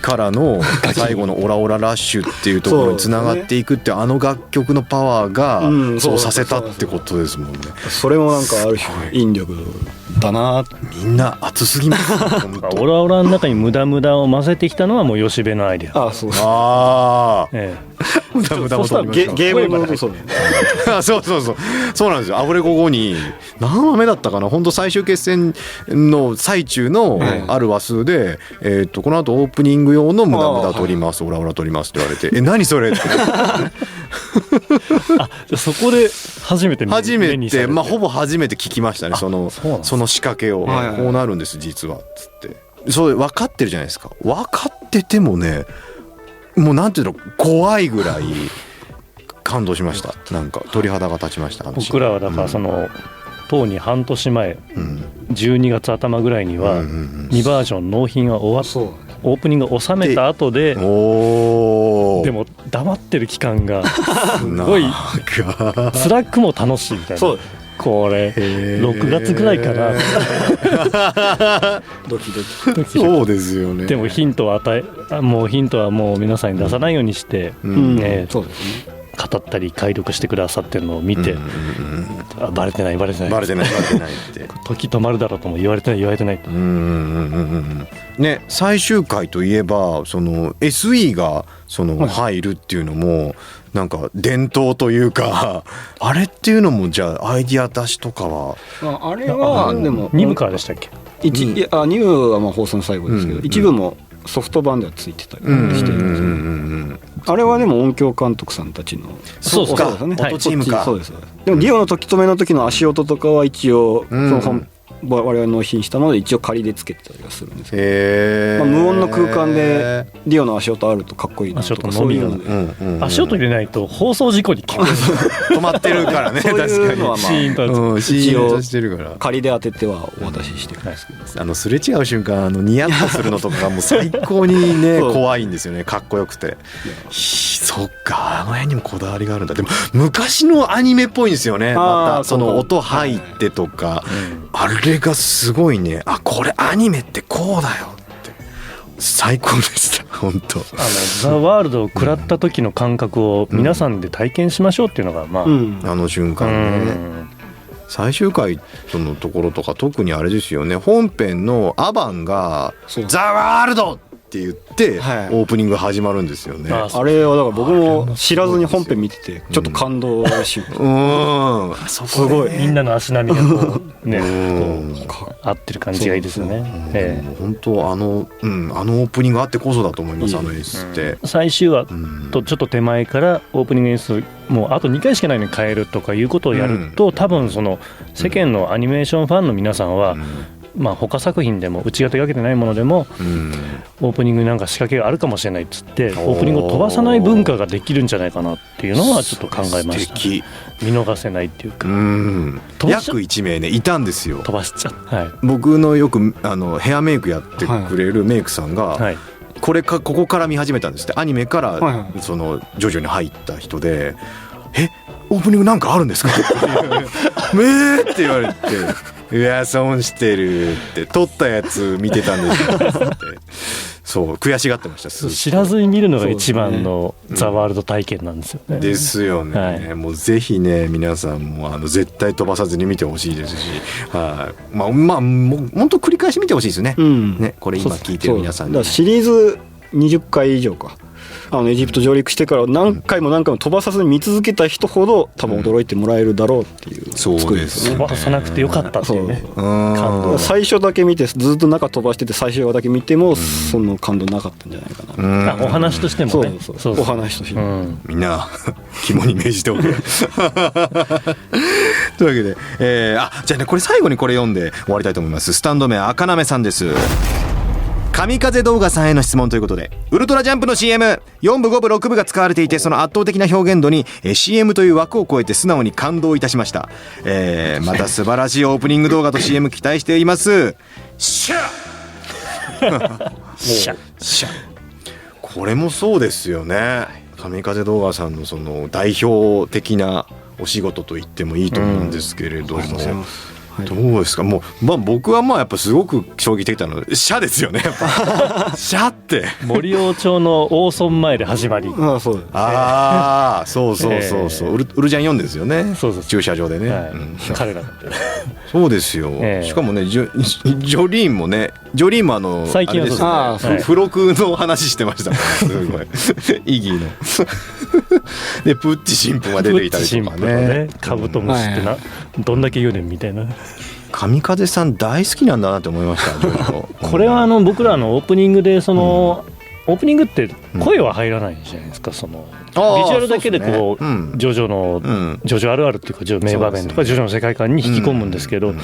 からの最後のオラオララッシュっていうところにつながっていくって、あの楽曲のパワーがそうさせたってことですもんね。それもなんかある種引力だな。みんな熱すぎますオラオラの中に無駄を混ぜてきたのはもう吉部のアイデア。そう無駄も取りました。ゲームのそうなんですよ。アフレコ後に何話目だったかな、本当最終決戦の最中のある話数で、この後オープニング用の無駄取ります、オラオラ取りますって言われて、何それってそこで初めてまあほぼ初めて聞きましたね、その仕掛けを、こうなるんです実はつって、そう分かってるじゃないですか。分かっててもね、もうなんていうの、怖いぐらい感動しました。なんか鳥肌が立ちました。僕らはだからその当に半年前、12月頭ぐらいには2バージョン納品は終わっオープニングを収めた後で、おでも黙ってる期間がすごいスラックも楽しいみたいな。そうこれ6月くらいかなドキドキそうですよね。でもヒントはもう皆さんに出さないようにして、そうですね。語ったり解読してくださってるのを見て、バレてないって時止まるだろうとも言われてないね、最終回といえばその SE がその入るっていうのもなんか伝統というかあれっていうのもじゃあアイディア出しとかはあれはでも2部からでしたっけ？2部はまあ放送の最後ですけど、1部もソフト版ではついてたりしてるんですよ。あれはでも音響監督さんたちのそうですか、ですね、音チームか。そうです。でもディオの時止めの時の足音とかは一応その我々の納品したので一応仮でつけてたりはするんですけど、無音の空間でディオの足音あるとかっこいいなとかそういうので、足音入れないと放送事故に聞こえる止まってるからねそういうのはまあシーンと一応してるから仮で当ててはお渡ししてるんですけど、すれ違う瞬間ニヤッとするのとかがもう最高にね怖いんですよね。かっこよくてそっか、あの辺にもこだわりがあるんだ。でも昔のアニメっぽいんですよね。またその音入ってとか、あれがすごいね。あ、これアニメってこうだよって最高でした本当。ザ・ワールドを食らった時の感覚を皆さんで体験しましょうっていうのがまあ、あの瞬間ね、最終回のところとか特にあれですよね。本編のアバンがザ・ワールドって言ってオープニング始まるんですよね。あれはだから僕も知らずに本編見ててちょっと感動しすごいみんなの足並みがこうね合ってる感じがいいですよね。本当あのオープニングあってこそだと思います。あの演出って最終話とちょっと手前からオープニング演出もうあと2回しかないのに変えるとかいうことをやると、多分その世間のアニメーションファンの皆さんはまあ他作品でもうちが手がけてないものでもオープニングになんか仕掛けがあるかもしれないっつってオープニングを飛ばさない文化ができるんじゃないかなっていうのはちょっと考えました。見逃せないっていうか、約1名ねいたんですよ。飛ばしちゃう、僕のよくヘアメイクやってくれるメイクさんが、ここから見始めたんですって。アニメからその徐々に入った人で、オープニングなんかあるんですかって言われて、いや損してるって撮ったやつ見てたんですよってそう悔しがってました。知らずに見るのが一番のザワールド体験なんですよね。ですよね、もうぜひね皆さんも絶対飛ばさずに見てほしいですし、まあ本当繰り返し見てほしいですね。ね、これ今聞いてる皆さんに、だシリーズ20回以上かエジプト上陸してから何回も飛ばさずに見続けた人ほど多分驚いてもらえるだろうっていうそうですね。飛ばさなくてよかったっていうね感動。最初だけ見てずっと中飛ばしてて最初だけ見てもその感動なかったんじゃないかな。お話としてもね。そうお話としても、みんな肝に銘じておけというわけで、じゃあねこれ最後にこれ読んで終わりたいと思います。スタンド名赤なめさんです。神風動画さんへの質問ということで、ウルトラジャンプの CM4 部5部6部が使われていて、その圧倒的な表現度に CM という枠を超えて素直に感動いたしました。また素晴らしいオープニング動画と CM 期待しています。シャシャこれもそうですよね。神風動画さんのその代表的なお仕事と言ってもいいと思うんですけれども、どうですか。もう、僕はやっぱすごく衝撃的なのシャですよね。やっぱシャって森王町の大村前で始まり、そうそうウルジャン4ですよね。駐車場でね、彼らそうですよ。しかもねジョリーンもね、最近はそうですね、付録の話してましたすごいイギーのでプッチ神父が出ていたりとかね、カブトムシってどんだけ言うねんみたいな。神風さん大好きなんだなって思いましたこれは僕らのオープニングでオープニングって声は入らないじゃないですか。そのビジュアルだけでこうジョジョあるあるっていうか名場面とかジョジョの世界観に引き込むんですけど、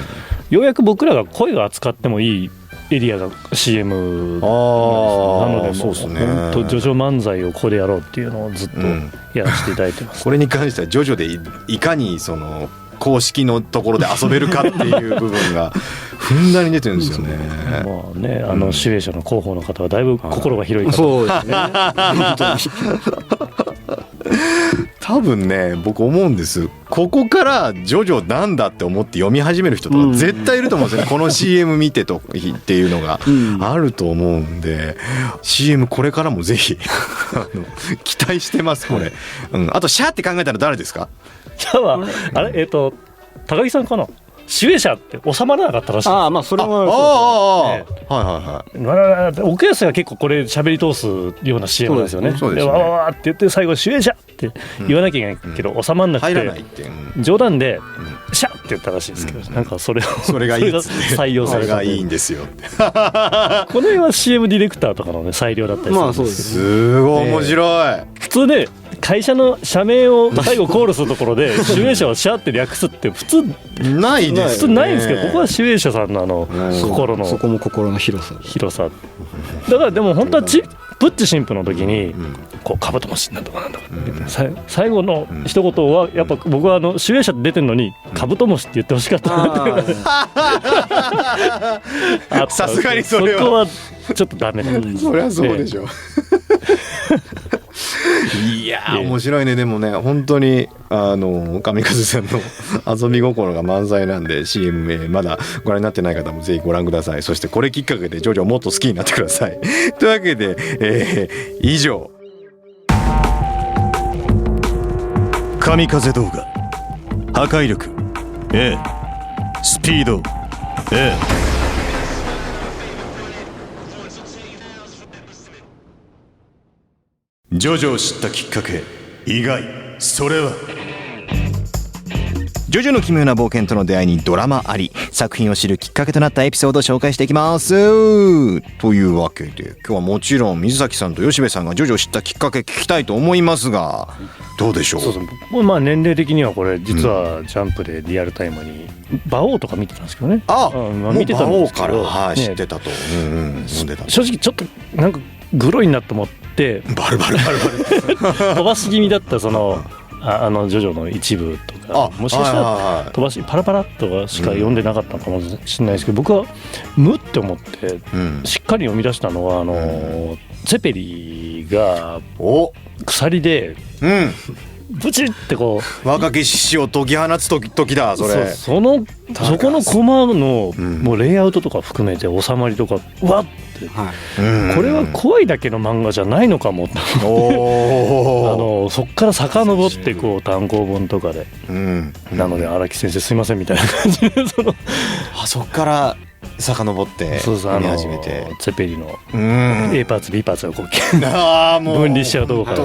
ようやく僕らが声が扱ってもいいエリアが CM なので、もう本当ジョジョ漫才をここでやろうっていうのをずっとやらせていただいてます。これに関してはジョジョでいかにその公式のところで遊べるかっていう部分がふんだんに出てるんですよね。まあね、シミュレーションの広報の方はだいぶ心が広い方、そうですね本当に多分ね僕思うんです、ここからジョジョなんだって思って読み始める人とか絶対いると思うんですよね、この CM 見てとっていうのがあると思うんで、CM これからもぜひ期待してますこれ、あとシャーって考えたら誰ですか？シャワーあれ高木さんかな、集英社って収まらなかったらしい。ああまあそれもはいはいはい。奥安が結構これ喋り通すような CM なんですよね。そうですねわわわって言って最後集英社って言わなきゃいけないけど収まんなくて、入らないって、冗談でシャって言ったらしいんですけど、なんかそれがいいっつって採用された。それがいいんですよ。この辺は CM ディレクターとかのね裁量だったりするんです。まあそうですすごい面白い。普通ね会社の社名を最後コールするところで集英社をシャって略すって普通ないですね。普通ないんですけど、ここは集英社さんの心のそこも心の広さだからでも本当はプッチ神父の時にこうカブトムシなんとかなんとかって最後の一言はやっぱ僕は集英社って出てるのにカブトムシって言ってほしかったなってさすがにそれはそこはちょっとダメだった。そりゃそうでしょ。いやー面白いね。でもね本当に神風さんの遊び心が満載なんで CM まだご覧になってない方もぜひご覧ください。そしてこれきっかけでジョジョをもっと好きになってください。というわけで、以上神風動画破壊力 A スピード Aジョジョを知ったきっかけ意外、それはジョジョの奇妙な冒険との出会いにドラマあり、作品を知るきっかけとなったエピソードを紹介していきます。というわけで今日はもちろん水崎さんと吉部さんがジョジョを知ったきっかけ聞きたいと思いますが、どうでしょう？そうまあ年齢的にはこれ実はジャンプでリアルタイムに馬王とか見てたんですけどね。見てたんですけど、はい、知ってたと、読んでた。正直ちょっとなんかグロいなと思ってバル飛ばし気味だったそのジョジョの一部とかもしかしたら飛ばしパラパラとかしか読んでなかったのかもしれないですけど、僕は無って思ってしっかり読み出したのはツェペリが鎖でブチってこう若き獅子を解き放つ時だそれ。そこのコマのもうレイアウトとか含めて収まりとかわってこれは怖いだけの漫画じゃないのかもそっから遡ってこう単行本とかで、なので荒木先生すいませんみたいな感じでそっから遡って見始めてツェペリの A パーツ B パーツがこう分離しちゃうとこから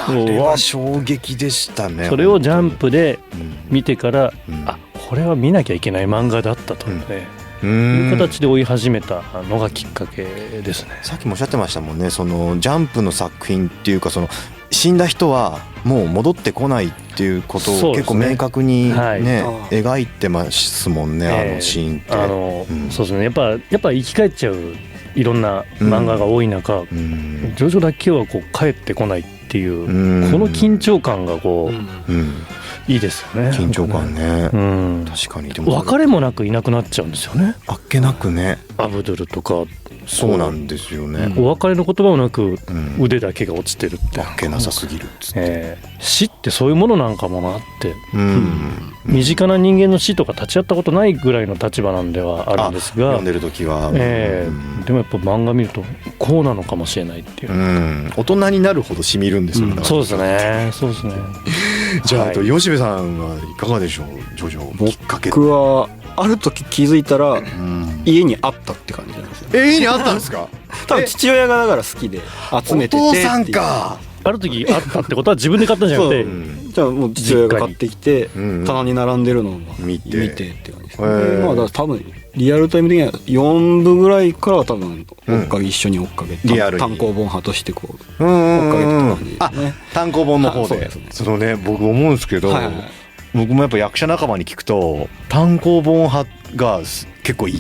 あれは衝撃でしたね。それをジャンプで見てからこれは見なきゃいけない漫画だったという形で追い始めたのがきっかけですね。さっきもおっしゃってましたもんね、そのジャンプの作品っていうかその死んだ人はもう戻ってこないっていうことを結構明確にね描いてますもんね、シーンって。そうですね、やっぱ生き返っちゃういろんな漫画が多い中、ジョジョだけはこう帰ってこないっていう、この緊張感がこう、いいですよね。緊張感ね、確かに。でも別れもなくいなくなっちゃうんですよね。あっけなくね、アブドゥルとか。そうなんですよね。お別れの言葉もなく腕だけが落ちてるって、あっけなさすぎるっつって、死ってそういうものなんかもなって、身近な人間の死とか立ち会ったことないぐらいの立場なんではあるんですが、読んでる時は、でもやっぱ漫画見るとこうなのかもしれないっていう、大人になるほどしみるんですよね、そうですね、そうですね。じゃあ、吉部さんはいかがでしょう？ジョジョきっかけ。僕はある時気づいたら家にあったって感じなんですよ。家にあったんですか？多分父親がだから好きで集めてて、お父さんか。ある時あったってことは自分で買ったんじゃなくて、じゃあもう父親が買ってきて棚に並んでるのを見てって感じですね。まあだから多分リアルタイム的には4部ぐらいからは多分一緒に追っかけて、単行本派としてこう追っかけてた感じですね。単行本の方で。そのね、僕思うんですけど、僕もやっぱ役者仲間に聞くと単行本派が結構いて、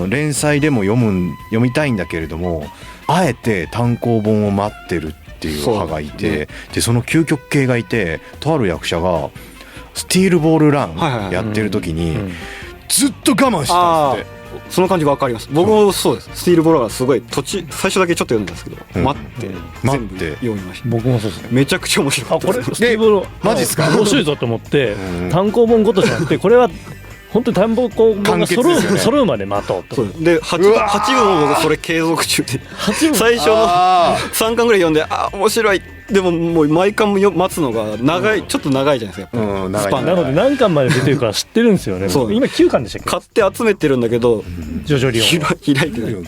連載でも読みたいんだけれどもあえて単行本を待ってるっていう派がいて、でその究極系がいて、とある役者がスティールボールラはいはいはいンやってる時にうんずっと我慢してたんですって。その感じ分かります。僕もそうです。スティールボールがすごい最初だけちょっと読んだんですけど、うん待って待って全部読みました。僕もそうですね。めちゃくちゃ面白かあこれったです。スティーブのマジっすか面白いぞと思ってうん単行本ごとじゃなくてこれは本当に単行本が完結ですよね揃うまで待とうと。そうで 8部も僕それ継続中で最初のあ3巻ぐらい読んで面白い。でももう毎巻も待つのが長い、ちょっと長いじゃないですかやっぱり、うん長いスパンなので何巻まで出てるか知ってるんですよね。そう今9巻でしたっけ？買って集めてるんだけど、ジョジョリオンは開いてない。 10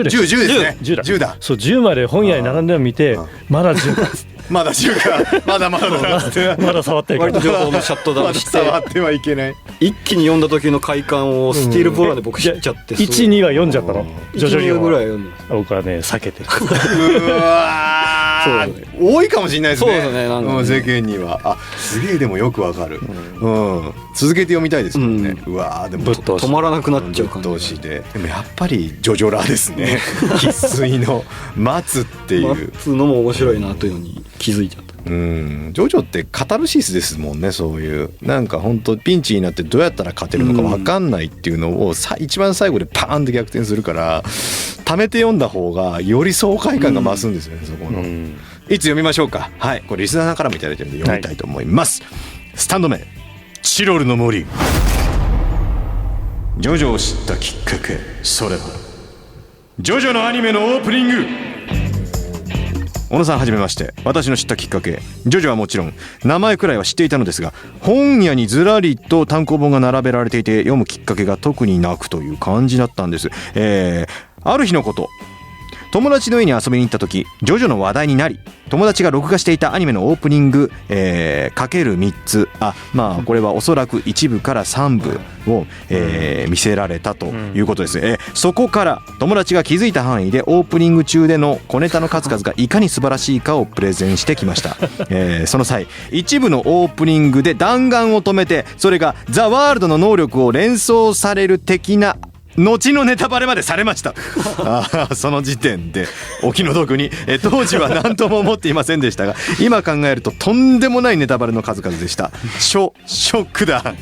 です10ですね。 10だ10だ。そう10まで本屋に並んでるの見てまだ10まだ10か。まだまだだ。まだ触ってるから割と情報のシャットダウまだンして触ってはいけない。一気に読んだ時の快感をスティールボーラーで僕知っちゃって1、2は読んじゃったの。ジョジョリオ1、2ぐらいンは読んでます。僕はね避けてる。うわそうだー多いかもしれないですね。そうですねなんかねうん世間にはあすげえでもよくわかる。うん続けて読みたいですもんね。うわーでもぶっ通し止まらなくなっちゃうぶっ感じ。通しで。でもやっぱりジョジョラですね。生粋の待つっていう。待つのも面白いなというのに気づいちゃった。うんジョジョってカタルシスですもんね。そういうなんか本当ピンチになってどうやったら勝てるのか分かんないっていうのを一番最後でパーンって逆転するから貯めて読んだ方がより爽快感が増すんですよね、そこの、うんいつ読みましょうか。はいこれリスナーからもいただいてるんで読みたいと思います、スタンド名チロルの森。ジョジョを知ったきっかけ、それはジョジョのアニメのオープニング。小野さんはじめまして。私の知ったきっかけ、ジョジョはもちろん名前くらいは知っていたのですが、本屋にずらりと単行本が並べられていて読むきっかけが特になくという感じだったんです。ある日のこと、友達の家に遊びに行った時、ジョジョの話題になり、友達が録画していたアニメのオープニング、かける3つ、まあこれはおそらく1部から3部を、見せられたということです。そこから友達が気づいた範囲でオープニング中での小ネタの数々がいかに素晴らしいかをプレゼンしてきました。その際、一部のオープニングで弾丸を止めて、それがザ・ワールドの能力を連想される的な後のネタバレまでされました。その時点でお気の毒に、当時は何とも思っていませんでしたが、今考えるととんでもないネタバレの数々でした。ショックだ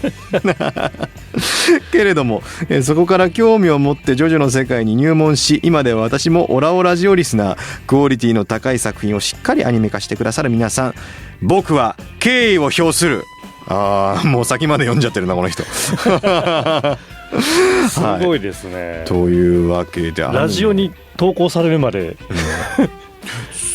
けれども、そこから興味を持ってジョジョの世界に入門し、今では私もオラオラジオリスナー、クオリティの高い作品をしっかりアニメ化してくださる皆さん、僕は敬意を表する。もう先まで読んじゃってるなこの人すごいですね、というわけでラジオに投稿されるまで、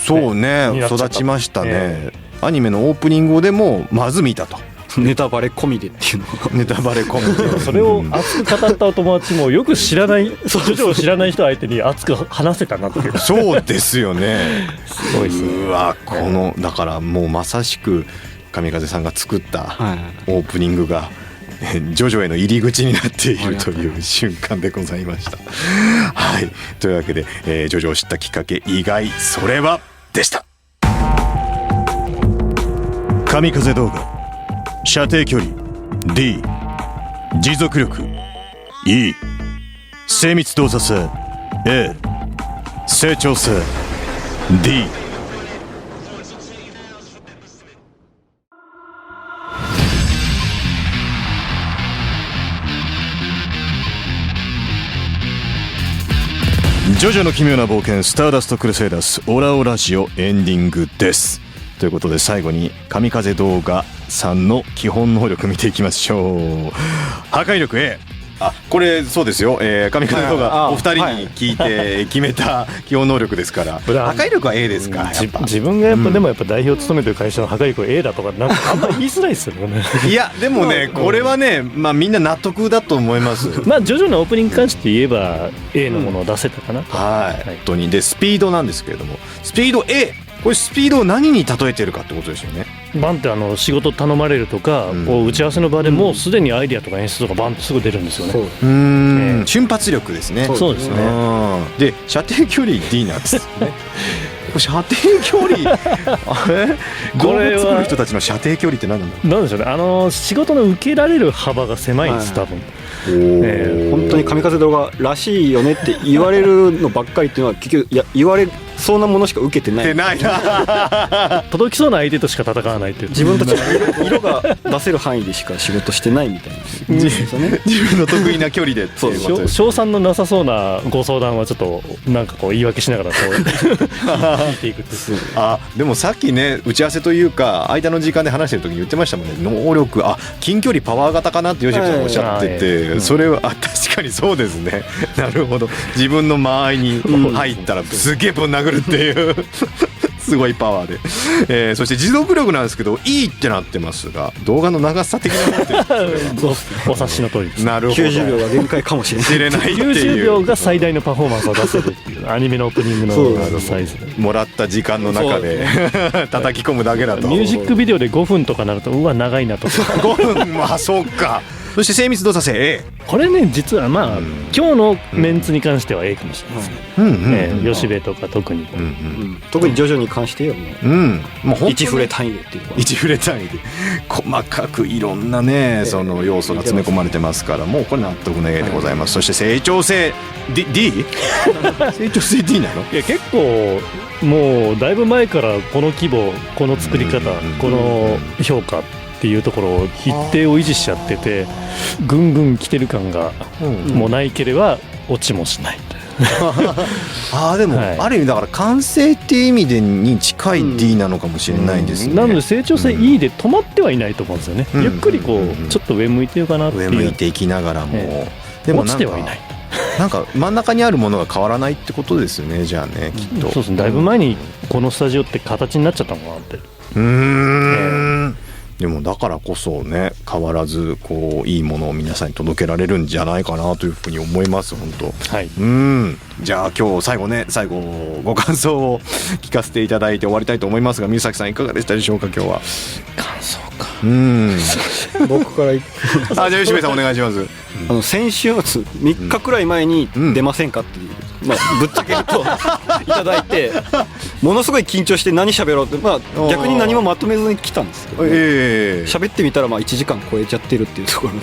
そうねになっちゃった育ちましたね、アニメのオープニングでもまず見たと。ネタバレ込みでっていうのがネタバレ込みでそれを熱く語ったお友達もよく知らないジョジョを知らない人相手に熱く話せたなっていう。そうですよねすごいですね。うわこのだからもうまさしく神風さんが作ったはいオープニングがジョジョへの入り口になっているという瞬間でございました。はいというわけで、ジョジョを知ったきっかけ、意外それはでした。神風動画、射程距離 D、 持続力 E、 精密動作性 A、 成長性 D。ジョジョの奇妙な冒険、スターダストクルセイダースオラオラジオエンディングです。ということで最後に神風動画さんの基本能力見ていきましょう。破壊力 A。これそうですよ、神風動画お二人に聞いて決めた基本能力ですから、破壊力は A ですか。自分がやっぱ、でもやっぱ代表を務めてる会社の破壊力は A だとかなんかあんまり言いづらいですよねいやでもねこれはね、まあみんな納得だと思いますまあジョジョのオープニングに関して言えば A のものを出せたかなと、はい、本当に。でスピードなんですけれども、スピード A、 これスピードを何に例えてるかってことですよね。バンって仕事頼まれるとか、こう打ち合わせの場でもうすでにアイデアとか演出とかバンってすぐ出るんですよね。瞬発力ですね。そうですね。で射程距離 D なんですね射程距離動物作る人たちの射程距離って何なんだろう。なんでしょうね、仕事の受けられる幅が狭いんです、多分。本当に神風動画らしいよねって言われるのばっかりっていうのは結局言われそうなものしか受けてない出ないな届きそうな相手としか戦わないっていう。自分たちの色が出せる範囲でしか仕事してないみたいなですよね。自分の得意な距離でっていうことです。賞賛のなさそうなご相談はちょっとなんかこう言い訳しながらこう聞いていくっていう。あ、でもさっきね打ち合わせというか間の時間で話してる時に言ってましたもんね。能力、近距離パワー型かなって吉部さんおっしゃってて、それは確かにそうですね。なるほど。自分の間合いに入ったらすげえぶん殴るっていうすごいパワーで、そして持続力なんですけどいいってなってますが、動画の長さ的なものってお察しの通りです。なるほど。90秒が限界かもしれない。知れないっていう90秒が最大のパフォーマンスを出せるっていうアニメのオープニングのサイズ。もらった時間の中で叩き込むだけだと。ミュージックビデオで5分とかなるとうわ長いなとか5分まあそうか。そして精密動作性 A。これね実はまあ、今日のメンツに関しては A かもしれないですね。吉部とか特に、特にジョジョに関してはもう、もう本当に1フレ単位でっていうか、1フレ単位で細かくいろんなねその要素が詰め込まれてますから、もうこれ納得の A でございます。そして成長性 D？ 成長性 D なの？いや結構もうだいぶ前からこの規模この作り方、この評価っていうところを一定を維持しちゃってて、ぐんぐん来てる感がもうないければ落ちもしない。でも、はい、ある意味だから完成っていう意味でに近い D なのかもしれないですね。なので成長性 E で止まってはいないと思うんですよね。ゆっくりこうちょっと上向いてるかなっていう。上向いていきながらも、でも落ちてはいない。なんか真ん中にあるものが変わらないってことですよね。じゃあねきっと。そうですね。だいぶ前にこのスタジオって形になっちゃったのかなって。でもだからこそね変わらずこういいものを皆さんに届けられるんじゃないかなというふうに思います本当。はい。じゃあ今日最後ご感想を聞かせていただいて終わりたいと思いますが、水崎さんいかがでしたでしょうか今日は。感想か。僕からじゃあ吉部さんお願いします。先週末3日くらい前に出ませんかっていう、ぶっちゃけるといただいて、ものすごい緊張して何喋ろうって、逆に何もまとめずに来たんですけど、喋ってみたら1時間超えちゃってるっていうところ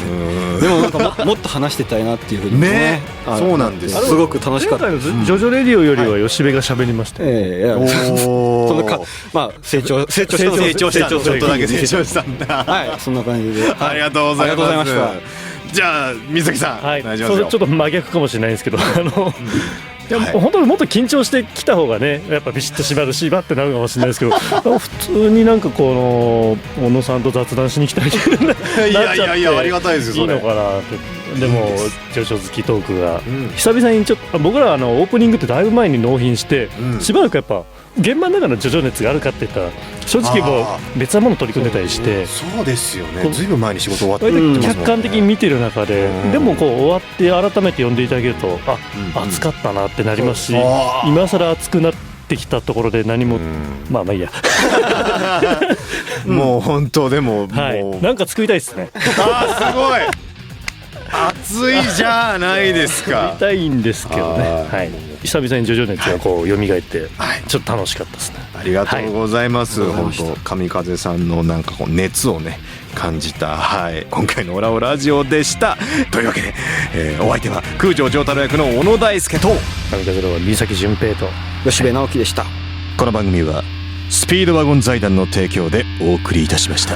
で、でもなんかもっと話してたいなっていうふうにね。そうなんです。すごく楽しかった。ジョジョレディオよりは吉部が喋りました。そのか成長したちょっとだけ成長したんだ。はい、そんな感じで。ありがとうございました。じゃあ水崎さん、はい、それちょっと真逆かもしれないんですけど、いや本当にもっと緊張してきた方がねやっぱビシッと締まるしバってなるかもしれないですけど普通になんかこの小野さんと雑談しに来たりいやありがたいですよ。いいのかなって。でもジョジョ好きトークが久々にちょっと僕らオープニングってだいぶ前に納品して、しばらくやっぱ現場の中のジョジョ熱があるかって言ったら正直もう別なもの取り組んでたりして、そうですよね。ずいぶん前に仕事終わって客観的に見てる中で、でもこう終わって改めて呼んでいただけると熱かったなってなりますし、今更熱くなってきたところで何もまあいいやもう本当でもなんか作りたいですね。すごい熱いじゃないですか。作りたいんですけどね。はい。久々にジョジョ熱がこう蘇ってちょっと楽しかったですね。ありがとうございます。本当神風さんのなんかこう熱をね感じた、今回のオラオラジオでした。というわけで、お相手は空城城太郎役の小野大輔と神風の三崎淳平と吉部直樹でした。この番組はスピードワゴン財団の提供でお送りいたしました。